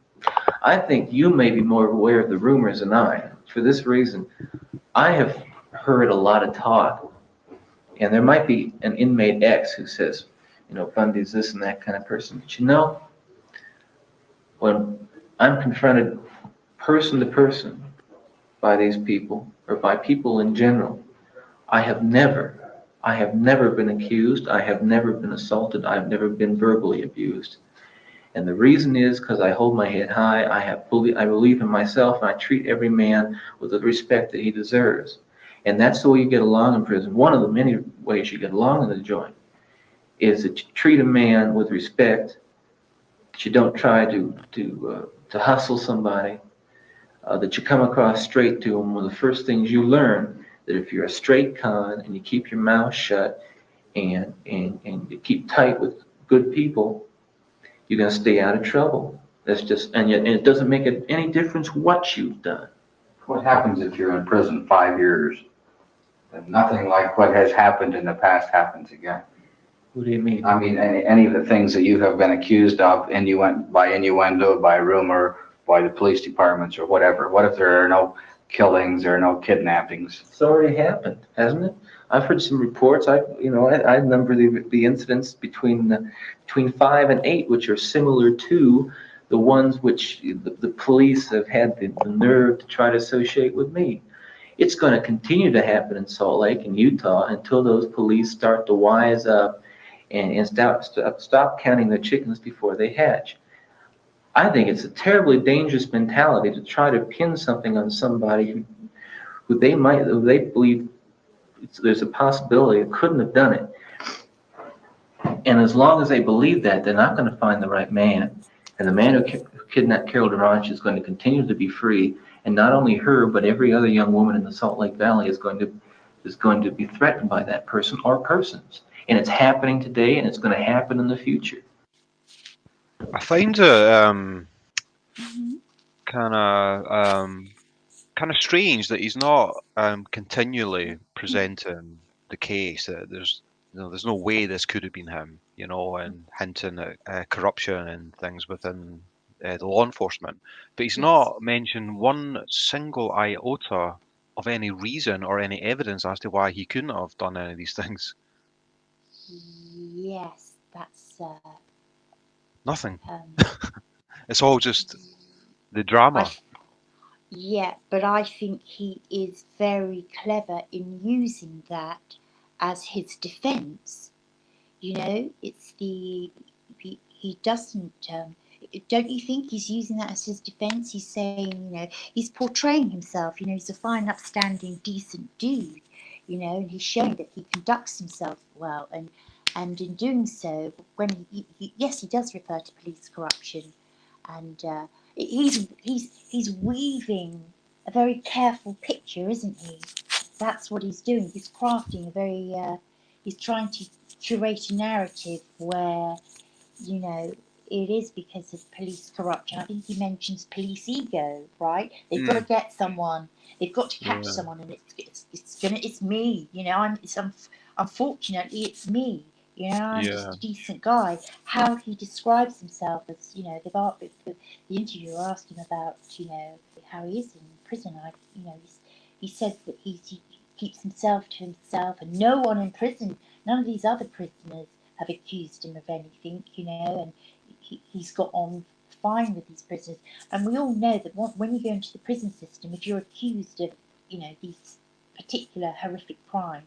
I think you may be more aware of the rumors than I. For this reason, I have heard a lot of talk, and there might be an inmate X who says, Bundy's this and that kind of person. But when I'm confronted person to person by these people, or by people in general, I have never been accused, I have never been assaulted, I have never been verbally abused. And the reason is because I hold my head high, I believe in myself, and I treat every man with the respect that he deserves. And that's the way you get along in prison. One of the many ways you get along in the joint is that you treat a man with respect, that you don't try to hustle somebody, that you come across straight to him. One of the first things you learn, that if you're a straight con and you keep your mouth shut and you keep tight with good people, you're going to stay out of trouble. That's just, and it doesn't make any difference what you've done. What happens if you're in prison 5 years and nothing like what has happened in the past happens again? What do you mean? I mean, any of the things that you have been accused of, by innuendo, by rumor, by the police departments or whatever. What if there are no killings, there are no kidnappings? It's already happened, hasn't it? I've heard some reports. I number the incidents between 5 and 8, which are similar to the ones which the police have had the nerve to try to associate with me. It's going to continue to happen in Salt Lake and Utah until those police start to wise up and stop counting their chickens before they hatch. I think it's a terribly dangerous mentality to try to pin something on somebody who they believe there's a possibility it couldn't have done it. And as long as they believe that, they're not going to find the right man. And the man who kidnapped Carol Duranch is going to continue to be free. And not only her, but every other young woman in the Salt Lake Valley is going to is going to be threatened by that person or persons. And it's happening today, and it's going to happen in the future. I find it Mhm. kind of strange that he's not continually presenting the case that there's no way this could have been him, and hinting at corruption and things within the law enforcement. But he's Yes. not mentioned one single iota of any reason or any evidence as to why he couldn't have done any of these things. Yes, that's Nothing. um, It's all just the drama. yeah, but I think he is very clever in using that as his defense. It's he doesn't. Don't you think he's using that as his defense? He's saying, he's portraying himself. He's a fine, upstanding, decent dude. And he's showing that he conducts himself well, and in doing so, when yes, he does refer to police corruption, and he's weaving a very careful picture, isn't he? That's what he's doing. He's crafting a very. He's trying to curate a narrative where, it is because of police corruption. I think he mentions police ego, right? They've got to get someone. They've got to catch Yeah. someone, and it's me. Unfortunately, it's me. I'm just Yeah. a decent guy. How he describes himself as, the interviewer asked him about, how he is in prison. He says that he keeps himself to himself, and no one in prison, none of these other prisoners have accused him of anything, and he's got on fine with these prisoners. And we all know that when you go into the prison system, if you're accused of, these particular horrific crimes,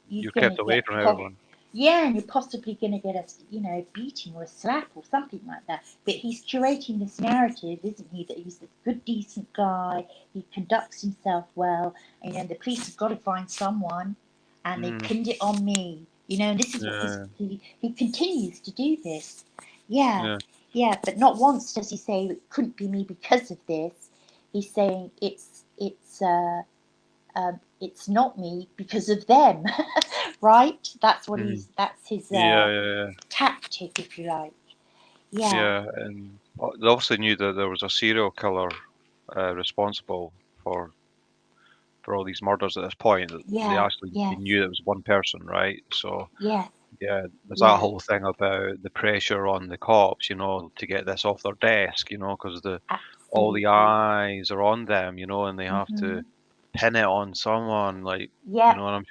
you're You're going kept to away get from everyone. yeah, and you're possibly going to get a beating or a slap or something like that. But he's curating this narrative, isn't he? That he's this good, decent guy. He conducts himself well. And the police have got to find someone, and they Mm, pinned it on me. And this is what yeah. he continues to do this. Yeah, Yeah. yeah. But not once does he say it couldn't be me because of this. He's saying it's not me because of them, right? That's what Mm, that's his yeah. Yeah. tactic, if you like. Yeah, Yeah, and they obviously knew that there was a serial killer responsible for all these murders at this point. They yeah, actually they yes, knew it was one person, right? So yes, yeah, there's that yeah, whole thing about the pressure on the cops, to get this off their desk, because all the absolutely. eyes are on them, and they have to Hmm. pin it on someone, like, Yeah, and I'm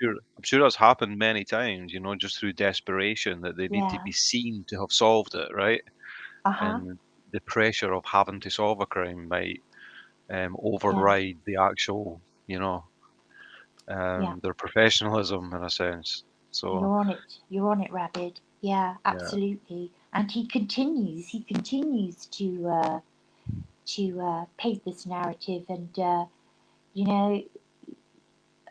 sure that's happened many times, just through desperation that they need to yeah, be seen to have solved it, right? uh-huh, And the pressure of having to solve a crime might yeah, override the actual, yeah. their professionalism in a sense. So You're on it, Rabid. Yeah, yeah, absolutely. And he continues to paint this narrative, and you know,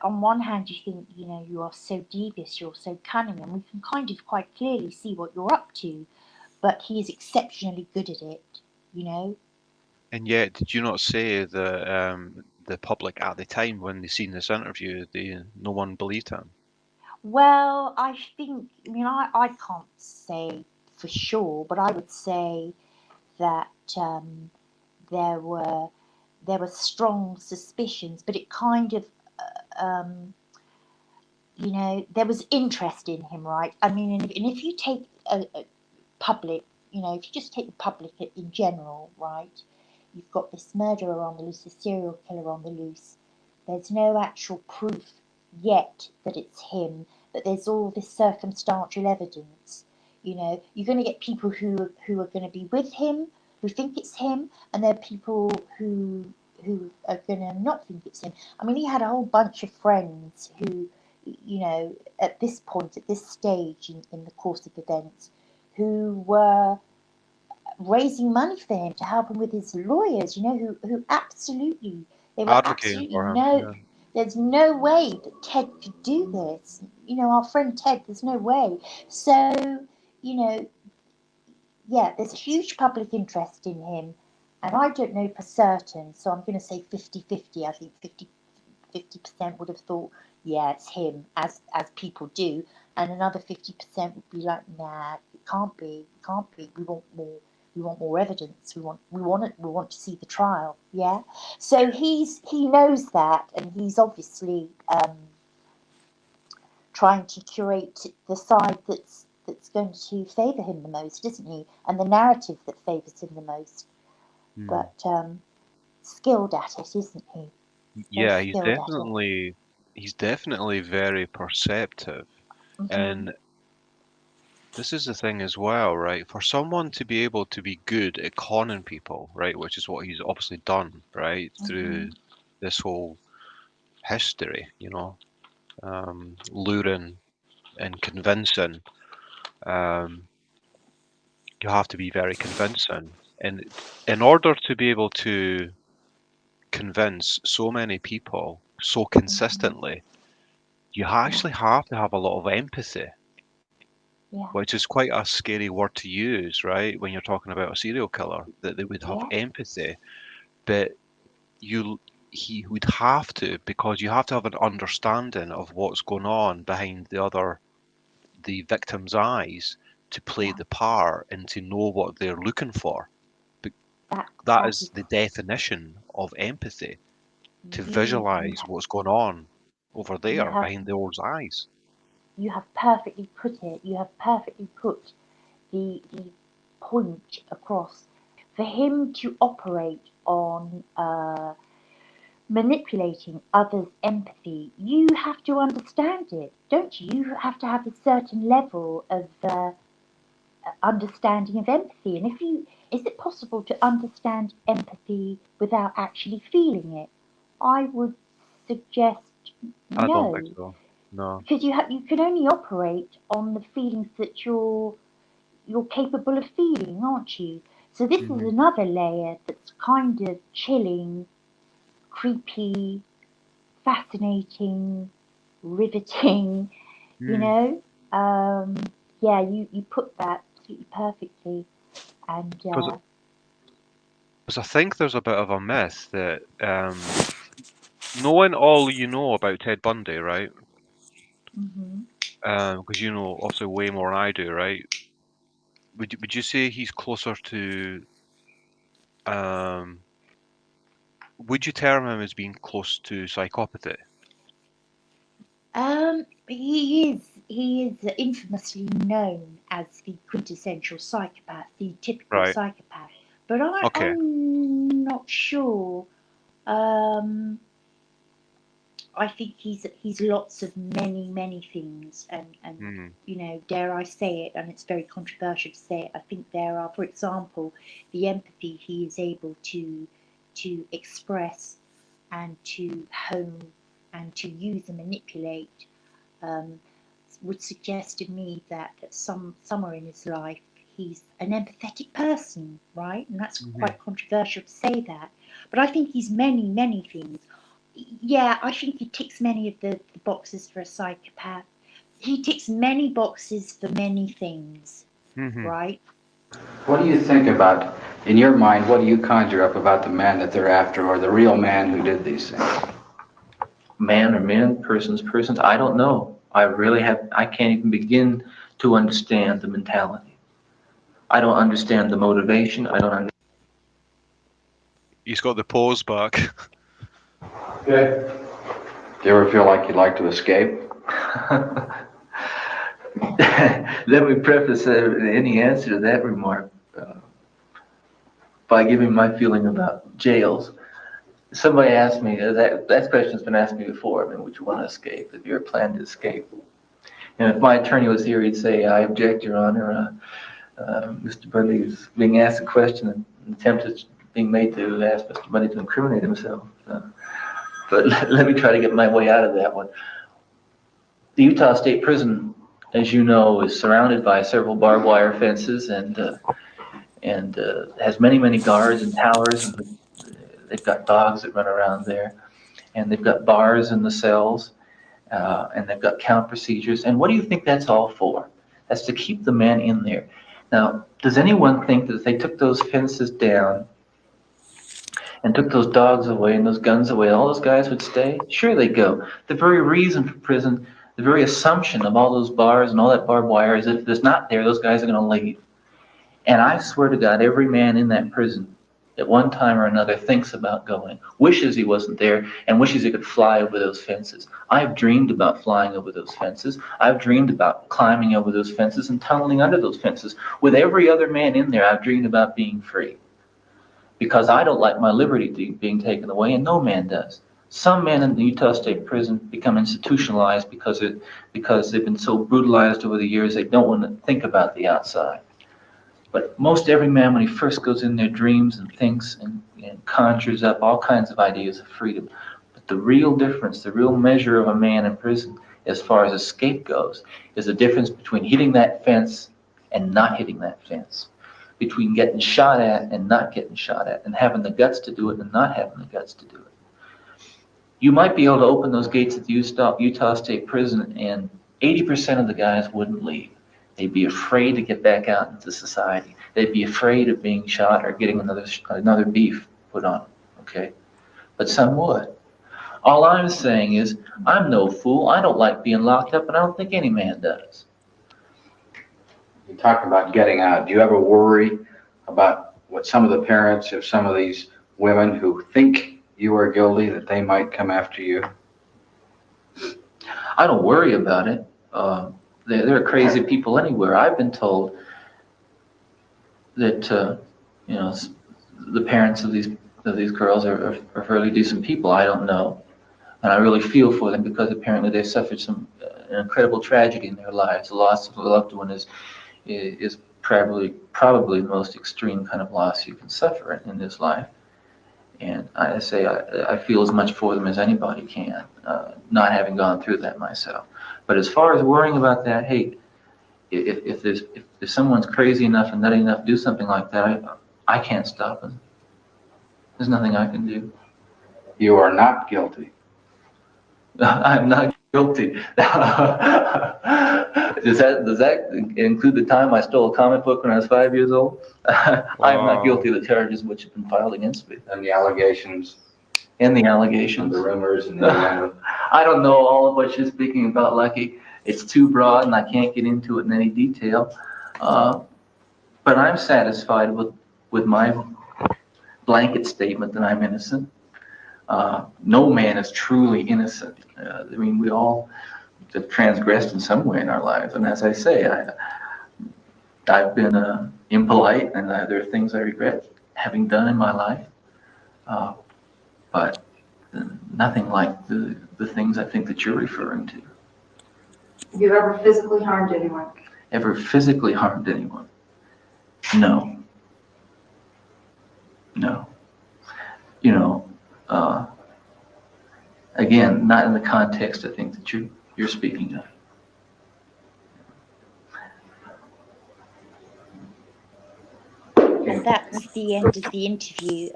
on one hand, you think, you are so devious, you're so cunning, and we can kind of quite clearly see what you're up to, but he is exceptionally good at it, you know. and yet, did you not say that the public at the time when they seen this interview, no one believed him? Well, I can't say for sure, but I would say that there were strong suspicions, but it kind of um, there was interest in him, right? I mean, and if you take a public, if you just take the public in general, right? You've got this murderer on the loose, this serial killer on the loose. There's no actual proof yet that it's him, but there's all this circumstantial evidence. You're going to get people who are going to be with him, who think it's him, and there are people who are going to not think it's him. I mean, he had a whole bunch of friends who, at this point, at this stage in the course of events, who were raising money for him to help him with his lawyers, who absolutely, they were Advocating absolutely for him, no, yeah. there's no way that Ted could do this. Our friend Ted, there's no way. So, you know, yeah, there's a huge public interest in him. And I don't know for certain, so I'm going to say 50-50. I think 50% would have thought, yeah, it's him, as people do, and another 50% would be like, nah, it can't be, We want more evidence. We want to see the trial. Yeah, so he knows that, and he's obviously trying to curate the side that's going to favour him the most, isn't he? And the narrative that favours him the most. But skilled at it, isn't he? Yeah, Very skilled at it. he's definitely very perceptive. Mhm. And this is the thing as well, right? For someone to be able to be good at conning people, right, which is what he's obviously done, right, through this whole history, luring and convincing, um, you have to be very convincing. And in order to be able to convince so many people so consistently, you actually have to have a lot of empathy, Yeah. which is quite a scary word to use, right? When you're talking about a serial killer, that they would have Yeah. empathy, but you he would have to, because you have to have an understanding of what's going on behind the victim's eyes to play Yeah. the part and to know what they're looking for. But that That is is, the definition of empathy, to you visualize what's going on over you there have behind those eyes. you have perfectly put it. You have perfectly put the point across. For him to operate on manipulating others' empathy, you have to understand it, don't you? You have to have a certain level of understanding of empathy. And is it possible to understand empathy without actually feeling it? I would suggest I don't think no, so. No. because you can only operate on the feelings that you're capable of feeling, aren't you? So this is Mhm. another layer that's kind of chilling, creepy, fascinating, riveting, you Mm. know? Um, yeah, you put that absolutely perfectly. And Because I think there's a bit of a myth that knowing all you know about Ted Bundy, right? mhm. Because you know obviously way more than I do, right? Would you say he's closer to um would you term him as being close to psychopathy? He is infamously known as the quintessential psychopath, the typical Right. psychopath. But Okay. I'm not sure. Um, I think he's lots of many things, and Mm. dare I say it, and it's very controversial to say it. I think there are, for example, the empathy he is able to express and to hone and to use and manipulate um, would suggest to me that somewhere in his life he's an empathetic person, right? And that's Hmm. quite controversial to say that, but I think he's many things. Yeah, I think he ticks many of the boxes for a psychopath. He ticks many boxes for many things, Hmm. right? What do you think about, in your mind, what do you conjure up about the man that they're after, or the real man who did these things? Man or men, persons, I don't know. I can't even begin to understand the mentality. I don't understand the motivation. I don't understand. He's got the pose back. Okay. Do you ever feel like you'd like to escape? Let me preface any answer to that remark by giving my feeling about jails. Somebody asked me, that question's been asked me before, I mean, would you want to escape, if you're planning to escape? And if my attorney was here, he'd say, I object, Your Honor. Mr. Bundy is being asked a question, and an attempt is being made to ask Mr. Bundy to incriminate himself. But let me try to get my way out of that one. The Utah State Prison, as you know, is surrounded by several barbed wire fences and has many guards and towers, and they've got dogs that run around there, and they've got bars in the cells, and they've got count procedures. And what do you think that's all for? That's to keep the man in there. Now, does anyone think that if they took those fences down and took those dogs away and those guns away, all those guys would stay? Sure they'd go. The very reason for prison, the very assumption of all those bars and all that barbed wire is that if it's not there, those guys are going to leave. And I swear to God, every man in that prison at one time or another thinks about going, wishes he wasn't there, and wishes he could fly over those fences. I've dreamed about flying over those fences. I've dreamed about climbing over those fences and tunneling under those fences. With every other man in there, I've dreamed about being free. Because I don't like my liberty being taken away, and no man does. Some men in the Utah State Prison become institutionalized because they've been so brutalized over the years they don't want to think about the outside. But most every man, when he first goes in there, dreams and thinks and conjures up all kinds of ideas of freedom. But the real difference, the real measure of a man in prison, as far as escape goes, is the difference between hitting that fence and not hitting that fence. Between getting shot at and not getting shot at, and having the guts to do it and not having the guts to do it. You might be able to open those gates at the Utah State Prison, and 80% of the guys wouldn't leave. They'd be afraid to get back out into society. They'd be afraid of being shot or getting another beef put on them, okay? But some would. All I'm saying is, I'm no fool. I don't like being locked up, and I don't think any man does. You talk about getting out. Do you ever worry about what some of the parents of some of these women who think you are guilty, that they might come after you? I don't worry about it. There are crazy people anywhere. I've been told that the parents of these girls are fairly decent people. I don't know, and I really feel for them because apparently they suffered an incredible tragedy in their lives. The loss of a loved one is probably the most extreme kind of loss you can suffer in this life. And I feel as much for them as anybody can, not having gone through that myself. But as far as worrying about that, hey, if someone's crazy enough and nutty enough to do something like that, I can't stop them. There's nothing I can do. You are not guilty. I'm not guilty. Does that include the time I stole a comic book when I was 5 years old? I'm not guilty of the charges which have been filed against me. And the allegations. And the allegations. And the rumors. And the I don't know all of what you're speaking about, Lucky. It's too broad and I can't get into it in any detail. But I'm satisfied with my blanket statement that I'm innocent. No man is truly innocent. We all have transgressed in some way in our lives. And as I say, I've been impolite, and there are things I regret having done in my life. But nothing like the things I think that you're referring to. Have you ever physically harmed anyone? Ever physically harmed anyone? No. No. Again, not in the context I think that you're speaking of. And that's the end of the interview.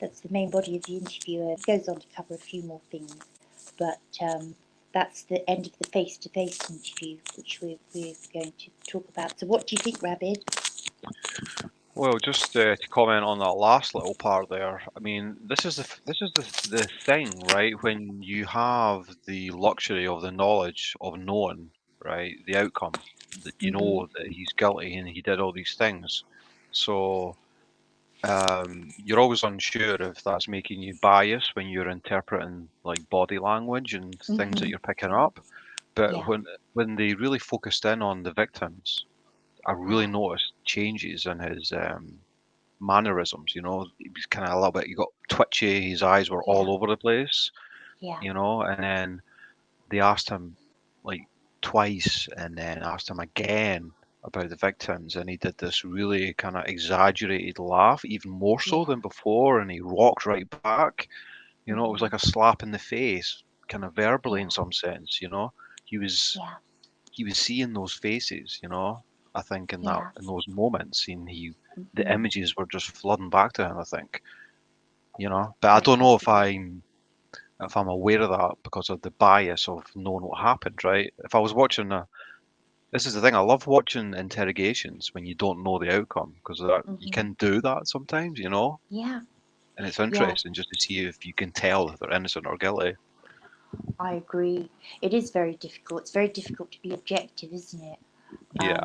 That's the main body of the interview. It goes on to cover a few more things, but that's the end of the face-to-face interview, which we're going to talk about. So what do you think, Rabid? Well, just to comment on that last little part there. I mean, this is the thing, right? When you have the luxury of the knowledge of knowing, right, the outcome, that you know that he's guilty and he did all these things. So you're always unsure if that's making you biased when you're interpreting like body language and things that you're picking up. But when they really focused in on the victims, I really noticed changes in his mannerisms. He was kind of a little bit. He got twitchy. His eyes were all over the place. And then they asked him like twice, and then asked him again about the victims, and he did this really kind of exaggerated laugh, even more so than before, and he rocked right back. It was like a slap in the face, kind of verbally in some sense. He was seeing those faces. I think in those moments, and the images were just flooding back to him. I think, but I don't know if I'm aware of that because of the bias of knowing what happened. Right? If I was watching this is the thing. I love watching interrogations when you don't know the outcome because you can do that sometimes. Yeah. And it's interesting just to see if you can tell if they're innocent or guilty. I agree. It is very difficult. It's very difficult to be objective, isn't it? Yeah.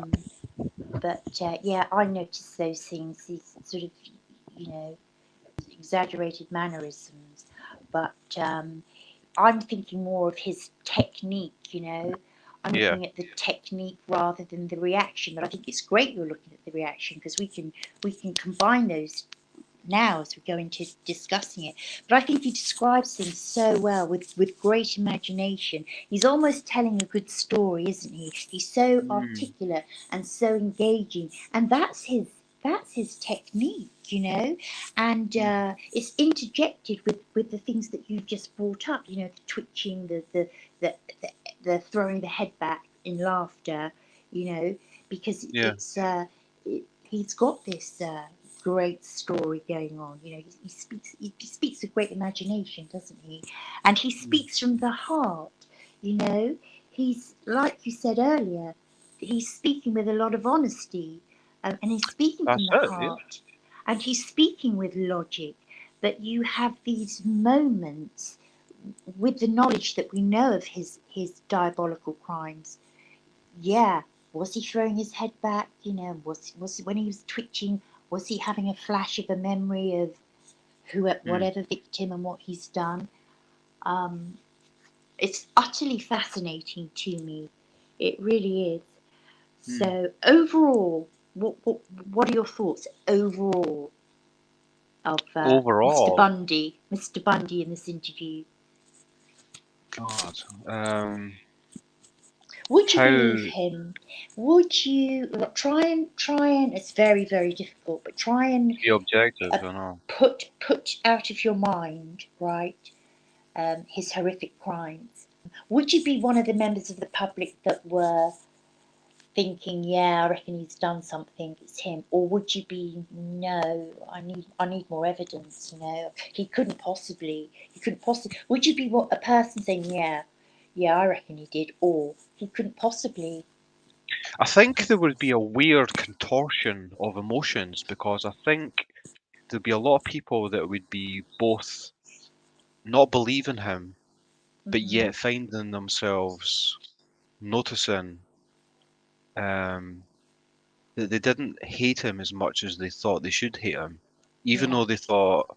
But yeah, I noticed those things, these sort of, you know, exaggerated mannerisms. But I'm thinking more of his technique, you know. I'm Yeah. looking at the technique rather than the reaction. But I think it's great you're looking at the reaction, because we can combine those now as we go into discussing it. But I think he describes things so well with great imagination. He's almost telling a good story, isn't he? He's so articulate and so engaging, and that's his technique, you know. And it's interjected with the things that you've just brought up, you know, the twitching, the the throwing the head back in laughter, you know, because Yeah. he's got this great story going on. You know, he speaks with great imagination, doesn't he? And he speaks from the heart. You know, he's, like you said earlier, he's speaking with a lot of honesty, and he's speaking from That's the it, yeah. heart, and he's speaking with logic. But you have these moments with the knowledge that we know of his diabolical crimes. Yeah, was he throwing his head back? You know, was when he was twitching? Was he having a flash of a memory of whatever victim and what he's done? Um, it's utterly fascinating to me. It really is. So overall, what are your thoughts overall of Overall, Mr. Bundy in this interview? God, Would you how believe him? Would you try and? It's very very difficult, but try and be objective, uh, I know. put out of your mind, right, his horrific crimes. Would you be one of the members of the public that were thinking, yeah, I reckon he's done something, it's him, or would you be, no, I need more evidence, you know, he couldn't possibly. Would you be a person saying, yeah, I reckon he did, or he couldn't possibly? I think there would be a weird contortion of emotions because I think there'd be a lot of people that would be both not believing him, but Mhm. yet finding themselves noticing that they didn't hate him as much as they thought they should hate him, even Yeah, though they thought,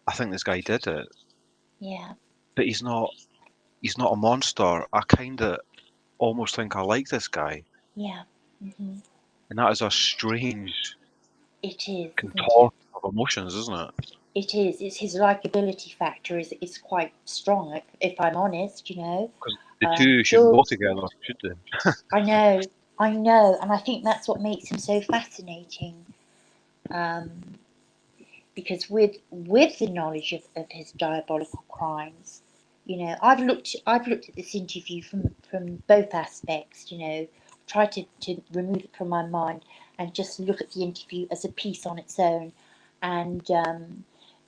I think this guy did it, yeah, but he's not. He's not a monster. I kind of almost think I like this guy, yeah. Hmm. and that is a strange It is, isn't it? contortion of emotions, isn't it? It is. It's his likability factor is quite strong, if I'm honest, you know. Because the two should Sure, go together, should they? I know, and I think that's what makes him so fascinating. Um, because with the knowledge of his diabolical crimes, you know, I've looked at this interview from both aspects, you know, tried to remove it from my mind and just look at the interview as a piece on its own. And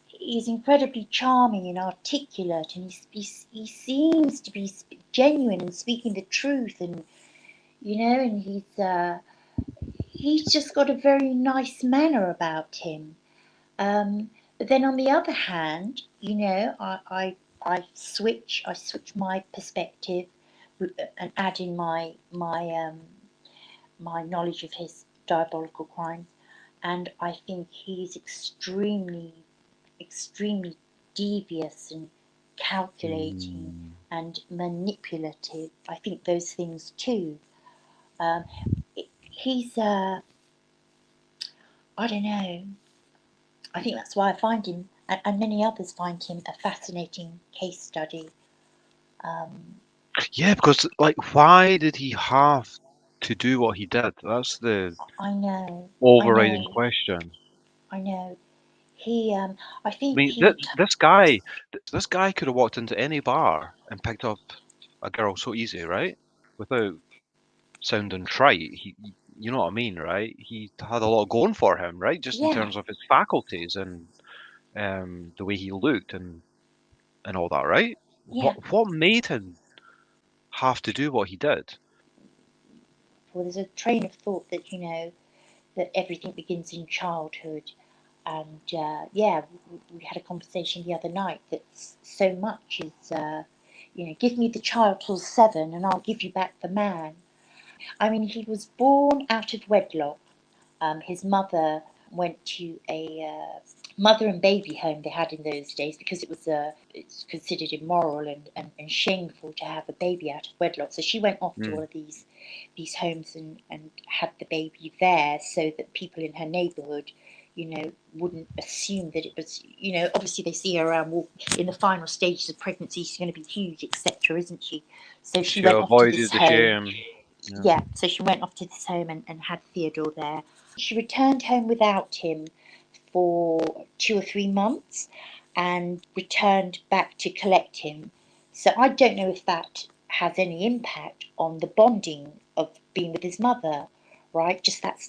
he's incredibly charming and articulate, and he seems to be genuine and speaking the truth, and you know, and he's just got a very nice manner about him. But then on the other hand, you know, I switch my perspective and add in my knowledge of his diabolical crimes, and I think he's extremely devious and calculating Mm. and manipulative. I think those things too. Um, he's I don't know. I think that's why I find him, and many others find him, a fascinating case study. Um, Yeah, because like, why did he have to do what he did? That's the I know, I overriding know, question. I know. He, I I think mean, he, this guy could have walked into any bar and picked up a girl so easy, right? Without sounding trite. You know what I mean, right? He had a lot going for him, right? Just in yeah, terms of his faculties and the way he looked and all that, right? yeah. What made him have to do what he did? Well, there's a train of thought that, you know, that everything begins in childhood. And yeah, we had a conversation the other night that so much is, give me the child till 7 and I'll give you back the man. I mean, he was born out of wedlock. His mother went to a mother and baby home they had in those days, because it's considered immoral and shameful to have a baby out of wedlock. So she went off to one of these homes and had the baby there, so that people in her neighbourhood, wouldn't assume that it was, obviously they see her around in the final stages of pregnancy, she's going to be huge, etc., isn't she? So she went off to this avoided the home. shame. Yeah, so she went off to this home and had Theodore there. She returned home without him for 2 or 3 months and returned back to collect him. So I don't know if that has any impact on the bonding of being with his mother, right? Just that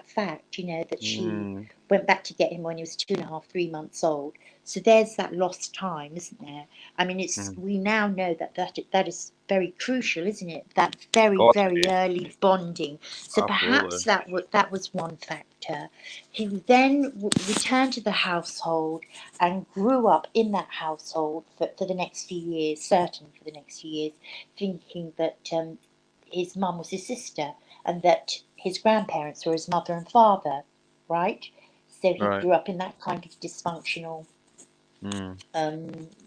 fact, that she went back to get him when he was 2.5, 3 months old. So there's that lost time, isn't there? I mean, we now know that is very crucial, isn't it? That very, Got to very be. early bonding. So Absolutely. perhaps that was one factor. He then returned to the household and grew up in that household for the next few years, certainly for the next few years, thinking that his mum was his sister and that his grandparents were his mother and father, right? So he Right. grew up in that kind of dysfunctional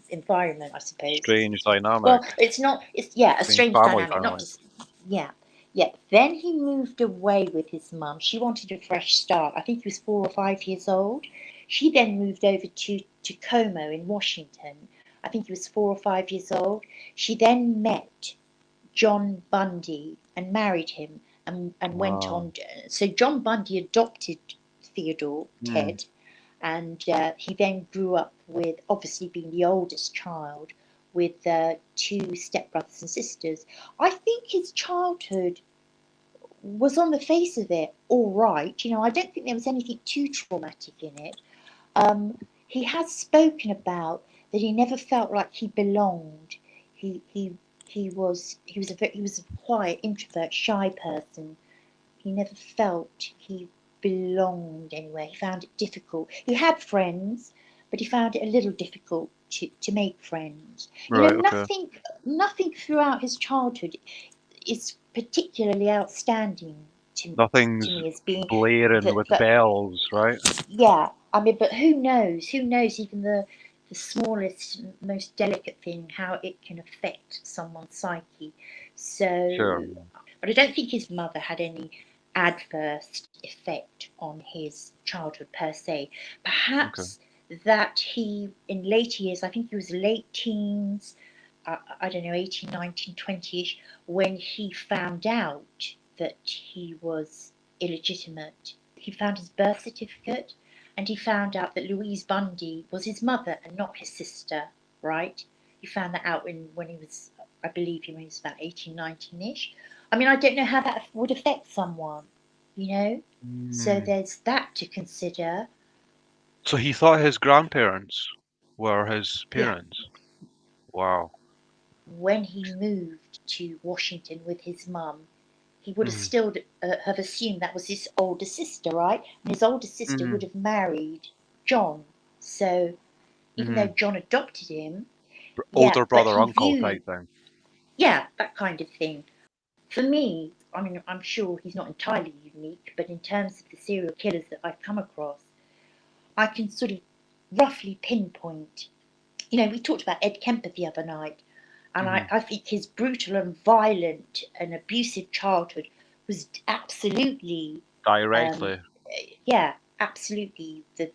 environment, I suppose. Strange dynamic. Well, it's a strange family dynamic, not dynamic. just, yeah. Then he moved away with his mum. She wanted a fresh start. I think he was 4 or 5 years old. She then moved over to Tacoma in Washington. I think he was 4 or 5 years old. She then met John Bundy and married him and went Wow. on. So John Bundy adopted Theodore, Ted, and he then grew up with, obviously being the oldest child, with 2 stepbrothers and sisters. I think his childhood was, on the face of it, all right. I don't think there was anything too traumatic in it. He has spoken about that he never felt like he belonged. He was a quiet, introvert, shy person. He never felt he belonged anywhere. He found it difficult. He had friends, but he found it a little difficult to make friends. Right. Okay. Nothing throughout his childhood is particularly outstanding Nothing's to me as being blaring with that. bells, right? Yeah, I mean, but who knows? Who knows even the smallest, most delicate thing, how it can affect someone's psyche. So, Sure. but I don't think his mother had any adverse effect on his childhood per se. Perhaps that he, in later years, I think he was late teens, I don't know, 18, 19, 20-ish, when he found out that he was illegitimate. He found his birth certificate and he found out that Louise Bundy was his mother and not his sister, right? He found that out when he was, I believe, when he was about 18, 19-ish. I mean, I don't know how that would affect someone, So there's that to consider. So he thought his grandparents were his Yeah. parents. Wow. When he moved to Washington with his mum, he would have still have assumed that was his older sister, right? And his older sister would have married John. So even though John adopted him, Older but brother, he uncle viewed, type thing. that kind of thing. For me, I mean, I'm sure he's not entirely unique, but in terms of the serial killers that I've come across, I can sort of roughly pinpoint. We talked about Ed Kemper the other night, and I think his brutal and violent and abusive childhood was absolutely, Directly absolutely that's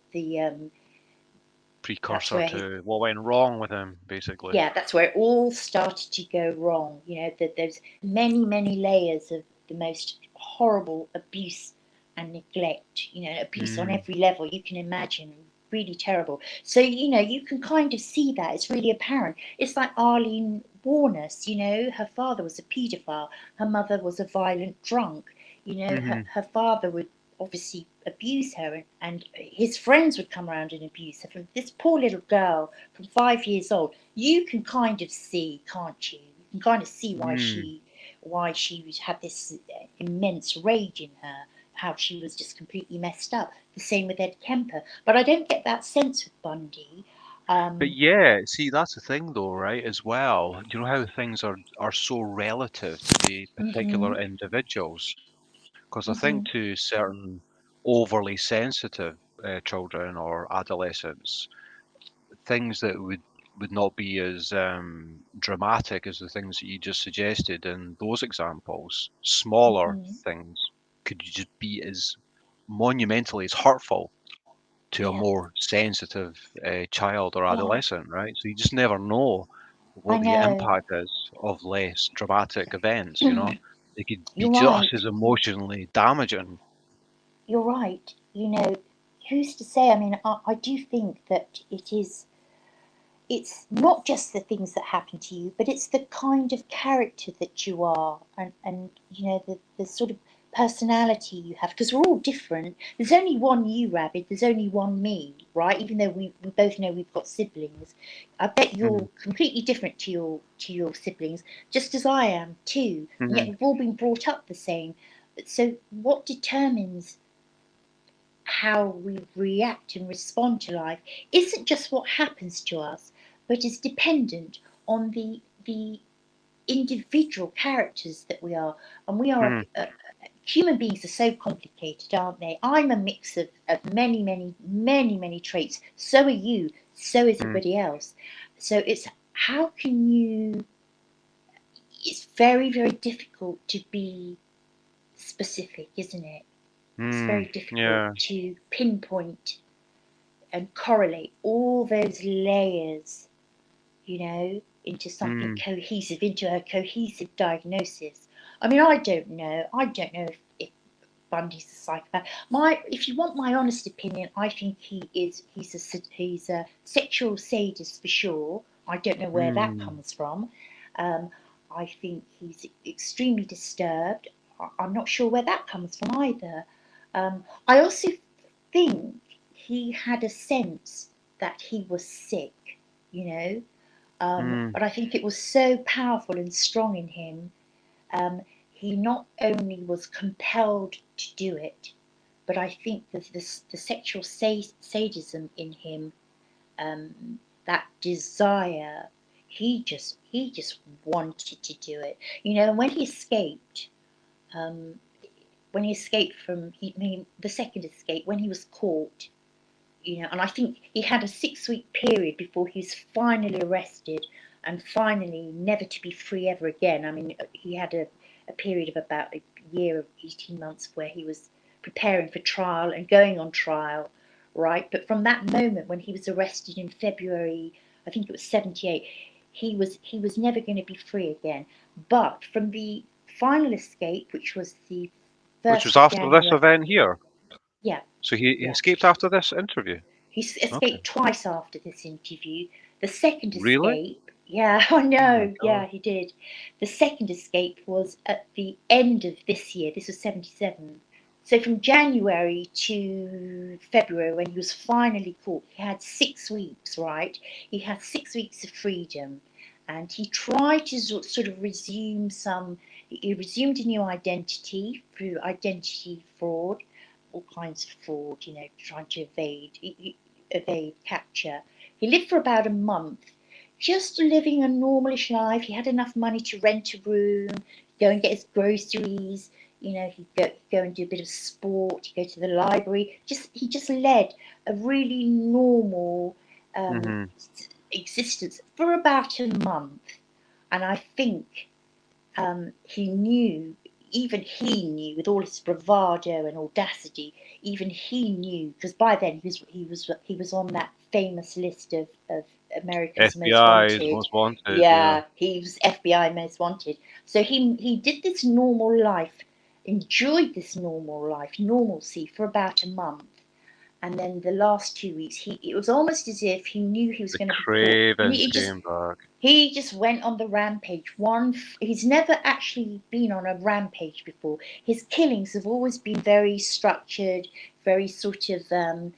precursor where to what went wrong with him, basically. that's where it all started to go wrong. That there's many, many layers of the most horrible abuse and neglect. Abuse on every level you can imagine. Really terrible. So you can kind of see that it's really apparent. It's like Arlene Warners. Her father was a paedophile. Her mother was a violent drunk. Her father would obviously abuse her, and his friends would come around and abuse her. From this poor little girl from 5 years old, you can kind of see, can't you? You can kind of see why she had this immense rage in her how she was just completely messed up. The same with Ed Kemper, but I don't get that sense with Bundy. But yeah, see, that's the thing though, right, as well. You know how things are so relative to the particular individuals? Because I think to certain overly sensitive children or adolescents, things that would not be as dramatic as the things that you just suggested in those examples, smaller things could just be as monumentally as hurtful to a Yeah, more sensitive child or oh, adolescent, right? So you just never know I what the know. impact is of less dramatic events, you know? They could be You're just right. as emotionally damaging. You're right. Who's to say? I mean, I do think that it's not just the things that happen to you, but it's the kind of character that you are, and the sort of personality you have, because we're all different. There's only one you, Rabid. There's only one me, right? Even though we both know we've got siblings, I bet Mm, you're completely different to your siblings, just as I am too. And yet mhm, we've all been brought up the same. So what determines how we react and respond to life isn't just what happens to us, but is dependent on the individual characters that we are. And we are mhm, human beings are so complicated, aren't they? I'm a mix of many, many, many, many traits. So are you. So is mhm, everybody else. So it's how can you? It's very, very difficult to be specific, isn't it? It's very difficult yeah. to pinpoint and correlate all those layers, into something Mm, cohesive, into a cohesive diagnosis. I mean, I don't know. I don't know if Bundy's a psychopath. If you want my honest opinion, I think he is. He's a sexual sadist for sure. I don't know where that mm, comes from. Um, I think he's extremely disturbed. I'm not sure where that comes from either. I also think he had a sense that he was sick, you know. mm, But I think it was so powerful and strong in him. Um, he not only was compelled to do it, but I think that the sexual sadism in him, that desire, he just wanted to do it. And um, when he escaped from the second escape, when he was caught, and I think he had a 6-week period before he was finally arrested and finally never to be free ever again. I mean, he had a period of about a year of 18 months where he was preparing for trial and going on trial, right? But from that moment when he was arrested in February, I think it was 78, he was never going to be free again. But from the final escape, which was the which was 1st of after this January, event here. yeah, So he yeah. escaped after this interview. He Okay. escaped twice after this interview. The second Really? escape, yeah, I Oh my know, God. yeah, he did. The second escape was at the end of this year. This was 77. So from January to February, when he was finally caught, he had 6 weeks, right? He had 6 weeks of freedom. And he tried to sort of he resumed a new identity through identity fraud, all kinds of fraud, trying to evade capture. He lived for about a month, just living a normalish life. He had enough money to rent a room, go and get his groceries. He'd go and do a bit of sport. He'd go to the library. He just led a really normal um, Mhm. existence for about a month. And I think even he knew, with all his bravado and audacity, even he knew, because by then he was on that famous list of America's Most FBI is Wanted. most wanted. Yeah. Yeah, he was FBI Most Wanted. So he did this normal life, enjoyed this normal life, normalcy for about a month. And then the last 2 weeks, it was almost as if he knew he was The going to be caught, and cravings he just came back. he just went on the rampage. He's never actually been on a rampage before. His killings have always been very structured, very sort of, the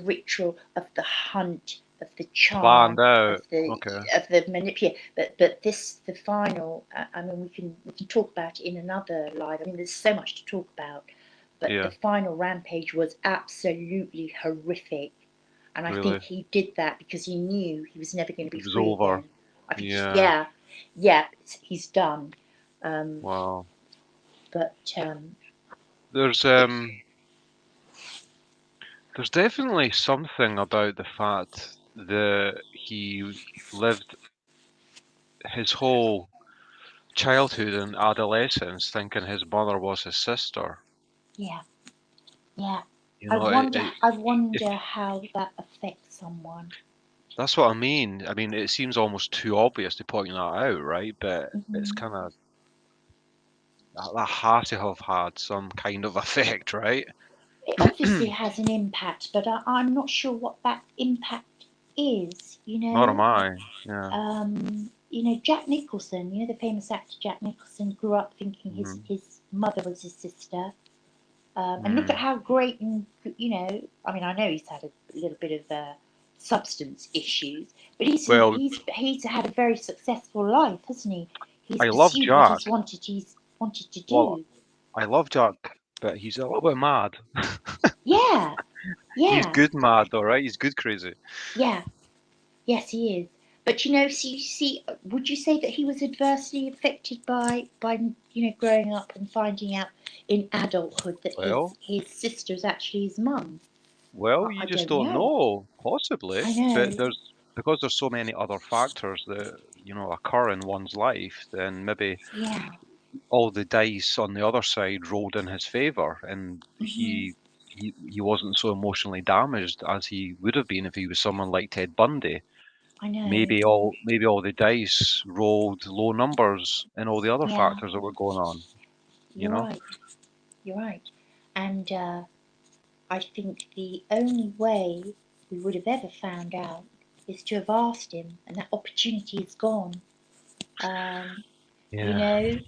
ritual of the hunt, of the Planned charm, of out. the Okay. of the manipulation. But the final. I mean, we can talk about it in another live. I mean, there's so much to talk about. but Yeah. the final rampage was absolutely horrific. And I Really? think he did that because he knew he was never going to be It was free over. again. I think, Yeah. he's done. Um, Wow. but There's definitely something about the fact that he lived his whole childhood and adolescence thinking his mother was his sister. yeah, yeah. You I know, wonder. I if wonder how that affects someone. that's what I mean. I mean, it seems almost too obvious to point that out, right? But it's Hmm. kind of that has to have had some kind of effect, right? It obviously has an impact, but I'm not sure what that impact is. Nor am I. Yeah. Jack Nicholson. The famous actor Jack Nicholson grew up thinking Mm, his mother was his sister. And look at mm. how great and I mean, I know he's had a little bit of substance issues, but Well, he's had a very successful life, hasn't he? He's I love pursued what Jack. he's wanted to Well, do. I love Jack, but he's a little bit mad. Yeah, He's yeah, good mad though, right? He's good crazy. yeah. Yes, he is. But would you say that he was adversely affected by growing up and finding out in adulthood that Well, his sister is actually his mum? you I just don't don't know. know, possibly. I But know. because there's so many other factors that, occur in one's life, then maybe Yeah. all the dice on the other side rolled in his favor, and Hmm. he wasn't so emotionally damaged as he would have been if he was someone like Ted Bundy. I know. Maybe all the dice rolled low numbers in all the other Yeah. factors that were going on, you You're know? right. You're right. And I think the only way we would have ever found out is to have asked him, and that opportunity is gone. Um, you Yeah. know,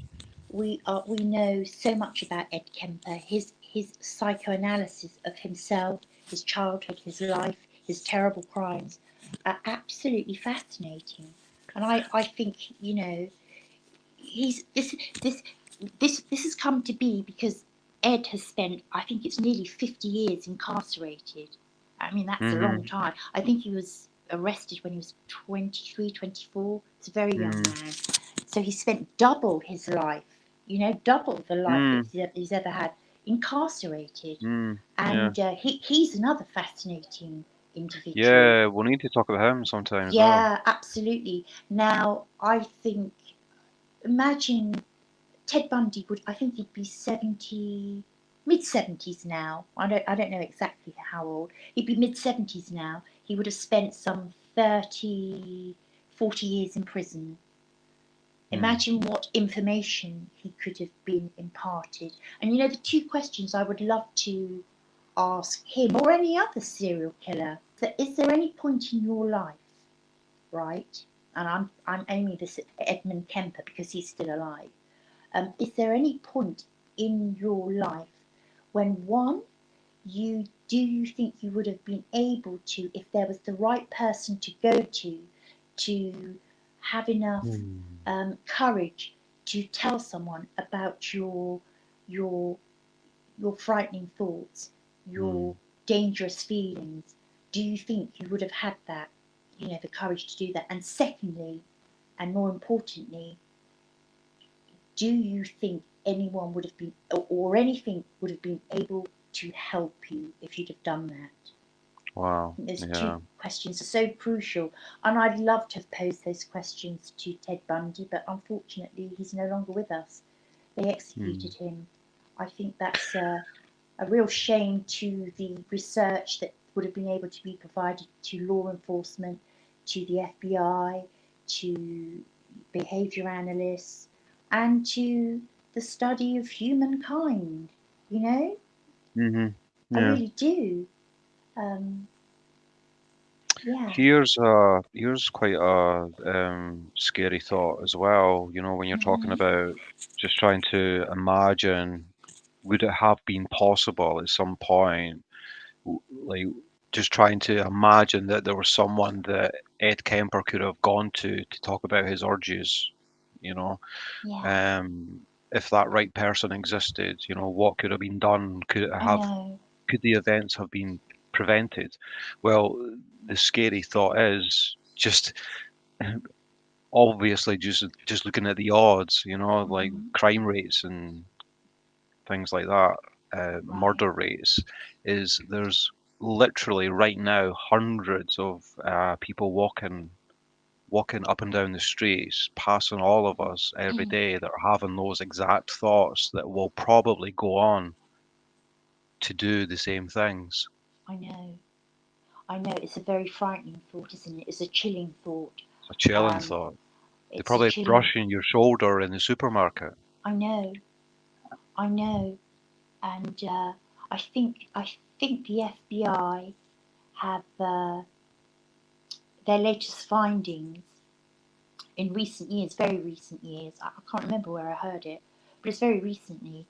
we know so much about Ed Kemper, his psychoanalysis of himself, his childhood, his life, his terrible crimes are absolutely fascinating. And I think, he's this has come to be because Ed has spent, I think it's nearly 50 years incarcerated. I mean, that's a long Mhm. time. I think he was arrested when he was 23, 24. It's a very young Mm. man. So he spent double his life, double the life that Mm. he's ever had incarcerated. Mm. Yeah. And he's another fascinating individual. Yeah, we'll need to talk about him sometime as well. Yeah, absolutely. Now, I think, imagine Ted Bundy I think he'd be 70, mid-70s now. I don't know exactly how old. He'd be mid-70s now. He would have spent some 30, 40 years in prison. Mm. Imagine what information he could have been imparted. And the two questions I would love to ask him or any other serial killer. Is there any point in your life, right? And I'm aiming this at Edmund Kemper because he's still alive. Is there any point in your life when do you think you would have been able to, if there was the right person to go to have enough Mm. courage to tell someone about your your frightening thoughts, your Mm. dangerous feelings? Do you think you would have had that, the courage to do that? And secondly, and more importantly, do you think anyone would have been, or anything would have been able to help you if you'd have done that? Wow. I think those two Yeah. questions are so crucial, and I'd love to have posed those questions to Ted Bundy, but unfortunately he's no longer with us. They Mm. executed him. I think that's a real shame to the research that would have been able to be provided to law enforcement, to the FBI, to behaviour analysts, and to the study of humankind. You know, Mhm. I Yeah. really do. Um, yeah. Here's quite a scary thought as well. When you're talking Hmm. about just trying to imagine, would it have been possible at some point, like just trying to imagine that there was someone that Ed Kemper could have gone to talk about his urges, you know. Yeah. Um, if that right person existed, what could have been done? I know. Could the events have been prevented? Well, the scary thought is just obviously just looking at the odds, like Mhm. crime rates and things like that, Right. murder rates, is there's literally right now hundreds of people walking up and down the streets, passing all of us every day that are having those exact thoughts that will probably go on to do the same things. I know. I know. It's a very frightening thought, isn't it? It's a chilling thought. It's a chilling Um, thought. They're it's a probably chilling. brushing your shoulder in the supermarket. I know. I know. And I think the FBI have their latest findings in recent years, very recent years. I can't remember where I heard it, but it's very recently.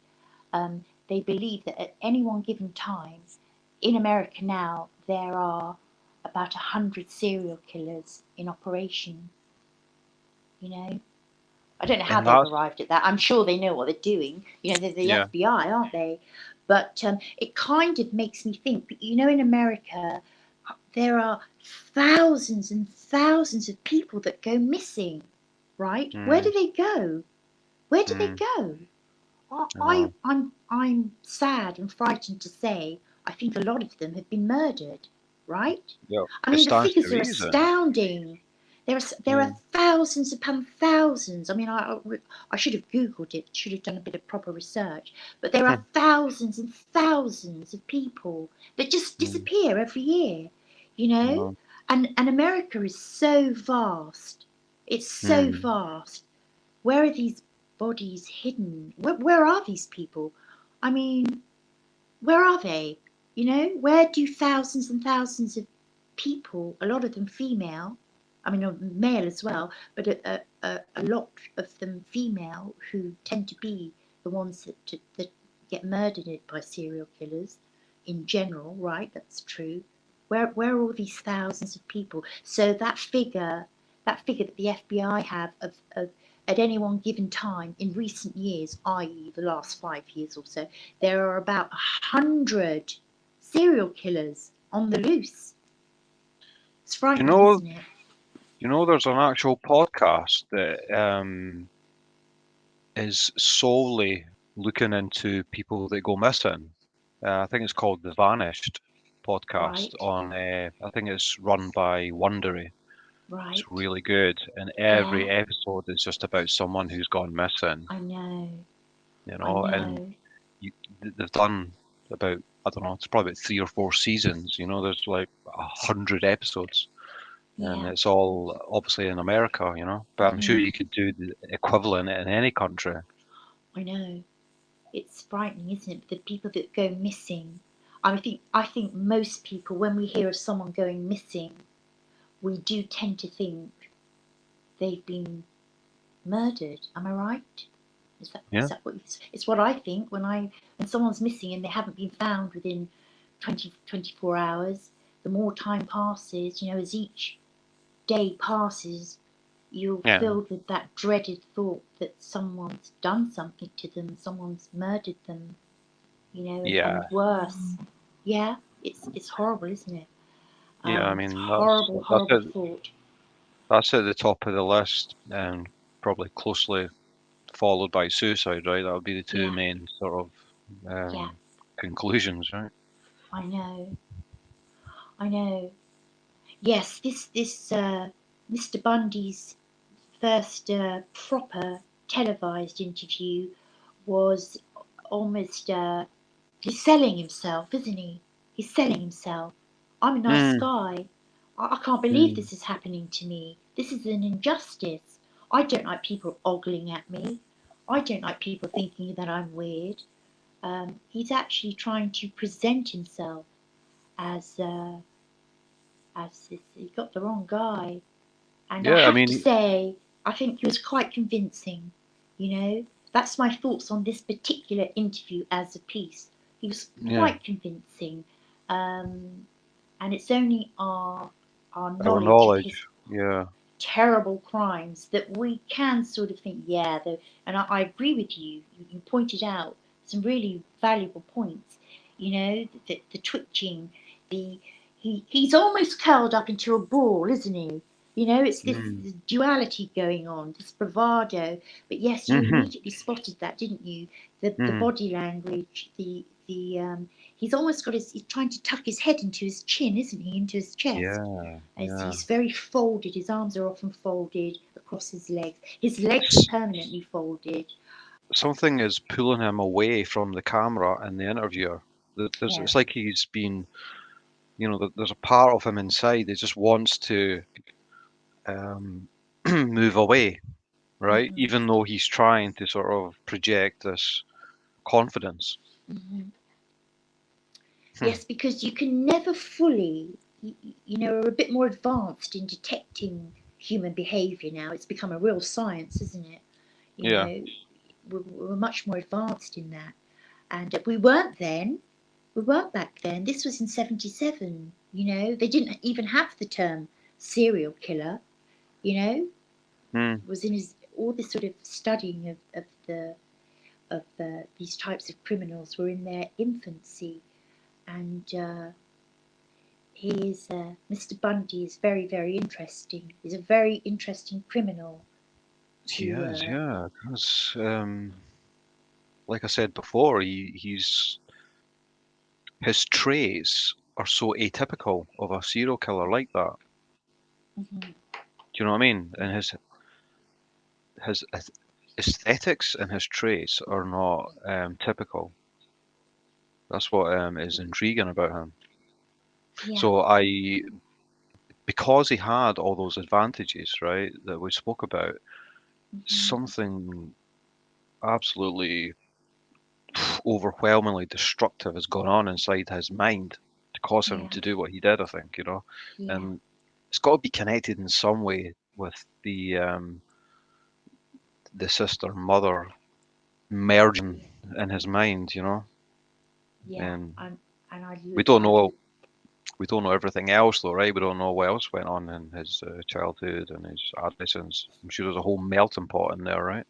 They believe that at any one given time in America now there are about 100 serial killers in operation. You know, I don't know how And they've that's, arrived at that. I'm sure they know what they're doing. They're the yeah, FBI, aren't they? But it kind of makes me think. In America there are thousands and thousands of people that go missing. Right? Where do mm, they go? Where do they mm, go? I know. I'm sad and frightened to say I think a lot of them have been murdered, right? Yeah, I it mean, the stands to figures are reason. astounding. There Yeah. are thousands upon thousands. I mean, I should have Googled it, should have done a bit of proper research, but there are thousands and thousands of people that just Mm, disappear every year, you I know? know. And America is so vast. It's so Mm, vast. Where are these bodies hidden? Where are these people? I mean, where are they? Where do thousands and thousands of people, a lot of them female, I mean, male as well, but a lot of them female who tend to be the ones that get murdered by serial killers in general, right? That's true. Where are all these thousands of people? So that figure that the FBI have of at any one given time in recent years, i.e. the last 5 years or so, there are about 100 serial killers on the loose. It's you frightening, know, isn't it? there's an actual podcast that is solely looking into people that go missing. I think it's called The Vanished podcast Right, on, I think it's run by Wondery. It's right. really good, and Yeah, every episode is just about someone who's gone missing, I know, I and know. they've done about, I don't know, it's probably about 3 or 4 seasons. There's like 100 episodes, and Yeah, it's all obviously in America. But I'm sure mhm, you could do the equivalent in any country. I know. It's frightening, isn't it? The people that go missing. I think most people, when we hear of someone going missing, we do tend to think they've been murdered. Am I right? Is that Yeah, is that what it's what I think when someone's missing and they haven't been found within 24 hours. The more time passes, as each day passes, you're yeah, filled with that dreaded thought that someone's done something to them, someone's murdered them, and yeah, worse. Yeah, it's horrible, isn't it? yeah. I It's mean, horrible, that's horrible it. thought. That's at the top of the list, and probably closely followed by suicide, right? That would be the two Yeah, main sort of yeah, conclusions, right? I know, I know. Yes, this Mr. Bundy's first proper televised interview was almost he's selling himself, isn't he? He's selling himself. I'm a nice Mm, guy. I can't believe mm, this is happening to me. This is an injustice. I don't like people ogling at me. I don't like people thinking that I'm weird. He's actually trying to present himself as this. He got the wrong guy. And I yeah, I have to mean, say, I think he was quite convincing. You know, that's my thoughts on this particular interview as a piece. He was yeah, quite convincing, and it's only our our knowledge of knowledge, his yeah, terrible crimes that we can sort of think, yeah, and I agree with you. You pointed out some really valuable points. You know, the twitching, he's almost curled up into a ball, isn't he? You know, it's this duality going on, this bravado. But yes, you immediately spotted that, didn't you? The body language, he's almost got he's trying to tuck his head into his chin, isn't he? Into his chest. He's very folded. His arms are often folded across his legs. His legs are permanently folded. Something is pulling him away from the camera and the interviewer. It's like he's been, you know, there's a part of him inside that just wants to move away, right? Even though he's trying to sort of project this confidence. Yes, because you can never fully, you know, we're a bit more advanced in detecting human behaviour now. It's become a real science, isn't it? You know, we're much more advanced in that. And we weren't then. We weren't back then. This was in 1977. You know, they didn't even have the term serial killer. You know, it was in all this sort of studying of these types of criminals were in their infancy, and Mr. Bundy is very, very interesting. He's a very interesting criminal. He is, yeah. Because, like I said before, his traits are so atypical of a serial killer like that. Do you know what I mean? And his aesthetics and his traits are not typical. That's what is intriguing about him. So because he had all those advantages, right, that we spoke about, something absolutely overwhelmingly destructive has gone on inside his mind to cause him to do what he did, I think, you know. And it's got to be connected in some way with the sister mother merging in his mind, you know. And we don't know everything else though, right? We don't know what else went on in his childhood and his adolescence. I'm sure there's a whole melting pot in there, right?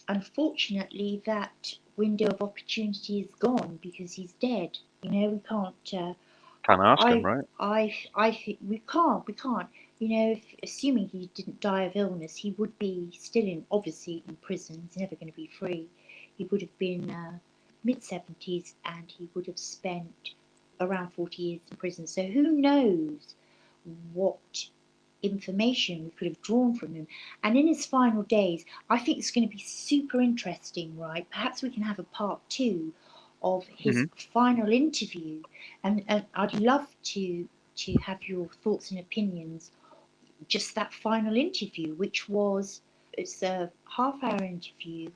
Unfortunately, that window of opportunity is gone because he's dead. You know, we can't. Can't ask him, right? I think we can't. You know, assuming he didn't die of illness, he would be still obviously in prison. He's never going to be free. He would have been mid-70s, and he would have spent around 40 years in prison. So who knows what information we could have drawn from him. And in his final days, I think it's going to be super interesting, right? Perhaps we can have a part 2 of his final interview, and I'd love to have your thoughts and opinions. Just that final interview, which it's a half-hour interview.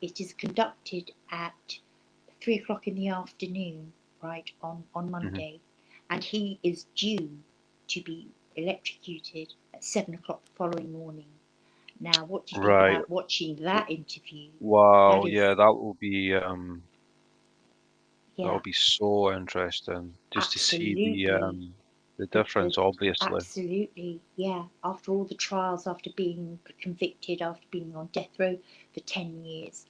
It is conducted at 3 o'clock in the afternoon, right, on Monday, and he is due to be electrocuted at 7 o'clock the following morning. Now, what do you think about watching that interview? Wow, that will be that'll be so interesting just to see the difference, obviously. Absolutely, yeah. After all the trials, after being convicted, after being on death row for 10 years.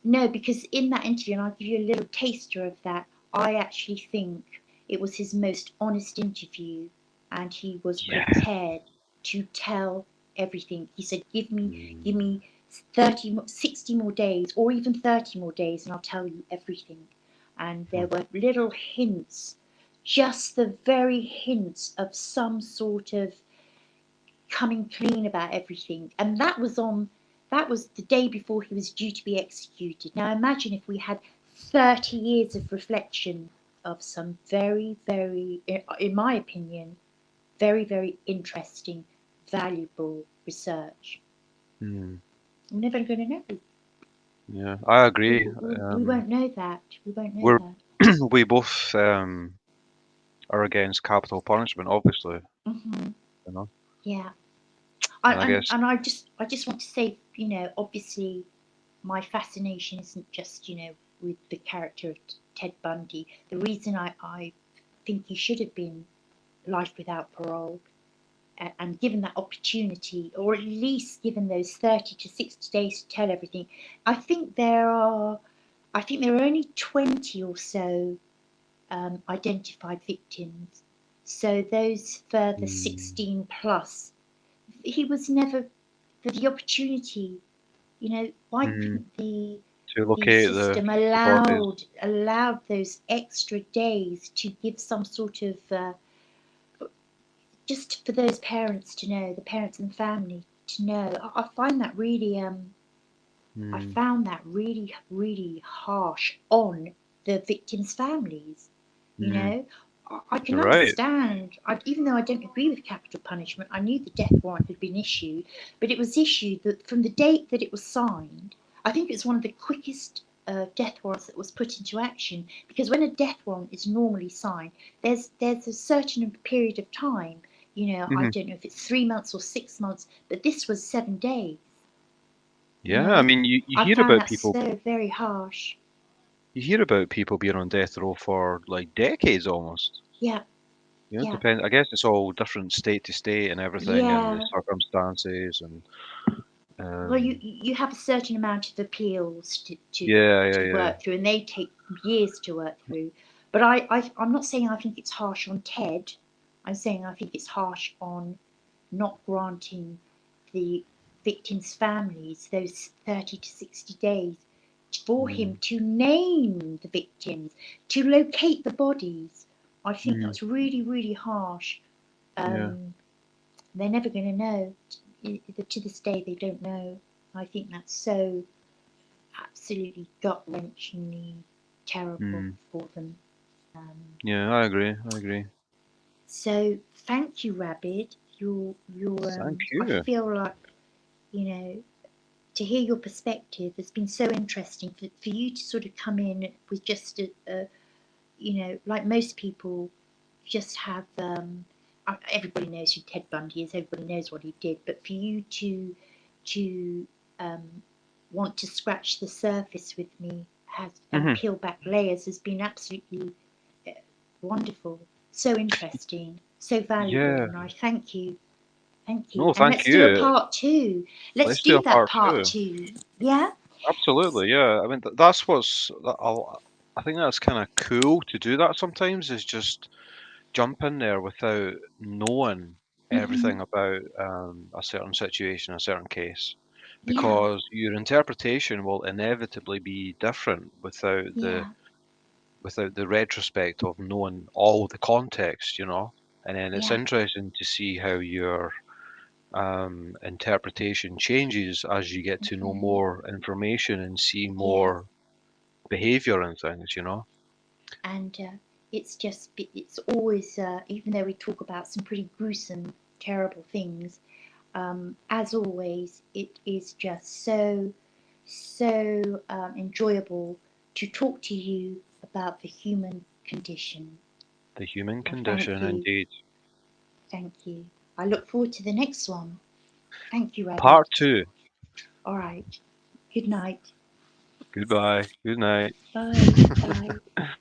No, because in that interview, and I'll give you a little taster of that, I actually think it was his most honest interview, and he was prepared to tell everything. He said, give me 60 more days, or even 30 more days, and I'll tell you everything. And there were little hints, just the very hints of some sort of coming clean about everything. And that was the day before he was due to be executed. Now imagine if we had 30 years of reflection of some very, very, in my opinion, very, very interesting, valuable research. We're never going to know. Yeah, I agree. We won't know that. We won't know that. We both are against capital punishment, obviously. You know. Yeah. And I just want to say, you know, obviously my fascination isn't just, you know, with the character of Ted Bundy. The reason I think he should have been life without parole and given that opportunity, or at least given those 30 to 60 days to tell everything, I think there are only 20 or so identified victims. So those further 16 plus, he was never, for the opportunity, you know, why couldn't the locate system the bodies. allowed those extra days to give some sort of just for those parents to know, the parents and family to know. I find that really I found that really, really harsh on the victims' families. You know, I can Right. understand, even though I don't agree with capital punishment, I knew the death warrant had been issued, but it was issued that from the date that it was signed. I think it's one of the quickest death warrants that was put into action, because when a death warrant is normally signed, there's a certain period of time. You know, I don't know if it's 3 months or 6 months, but this was 7 days. Yeah, know? I mean, you I hear found about that people. so very harsh. You hear about people being on death row for like decades almost. Yeah, You know, yeah, depend. I guess it's all different state to state and everything, and the yeah. circumstances, and Well, you have a certain amount of appeals yeah, yeah, to yeah. work through, and they take years to work through. But I'm not saying I think it's harsh on Ted. I'm saying I think it's harsh on not granting the victims' families those 30 to 60 days for him to name the victims, to locate the bodies. I think that's really, really harsh. Yeah. They're never going to know. To this day, they don't know. I think that's so absolutely gut-wrenchingly terrible for them. Yeah, I agree. I agree. So thank you, Rabid. Your Thank I you. feel like, you know, to hear your perspective has been so interesting for you to sort of come in with just a you know, like most people, just have everybody knows who Ted Bundy is, everybody knows what he did, but for you to want to scratch the surface with me and peel back layers has been absolutely wonderful, so interesting, so valuable, Yeah. and I thank you. Thank you. No, And thank let's do a you. part two. Let's Let's do do a that part part two. two. Yeah? Absolutely, yeah. I mean, that's I think that's kind of cool to do that sometimes, is just jump in there without knowing Hmm. everything about a certain situation, a certain case, Yeah, because your interpretation will inevitably be different yeah, without the retrospect of knowing all the context, you know. And then it's yeah. interesting to see how your interpretation changes as you get to know Hmm. more information and see Yeah. more behavior and things, you know. And it's always, even though we talk about some pretty gruesome, terrible things, as always, it is just so enjoyable to talk to you about the human condition. The human Well, thank condition, you. indeed. Thank you. I look forward to the next one. Thank you, Rabid. Part two. All right. Good night. Goodbye. Good night. Bye. Bye.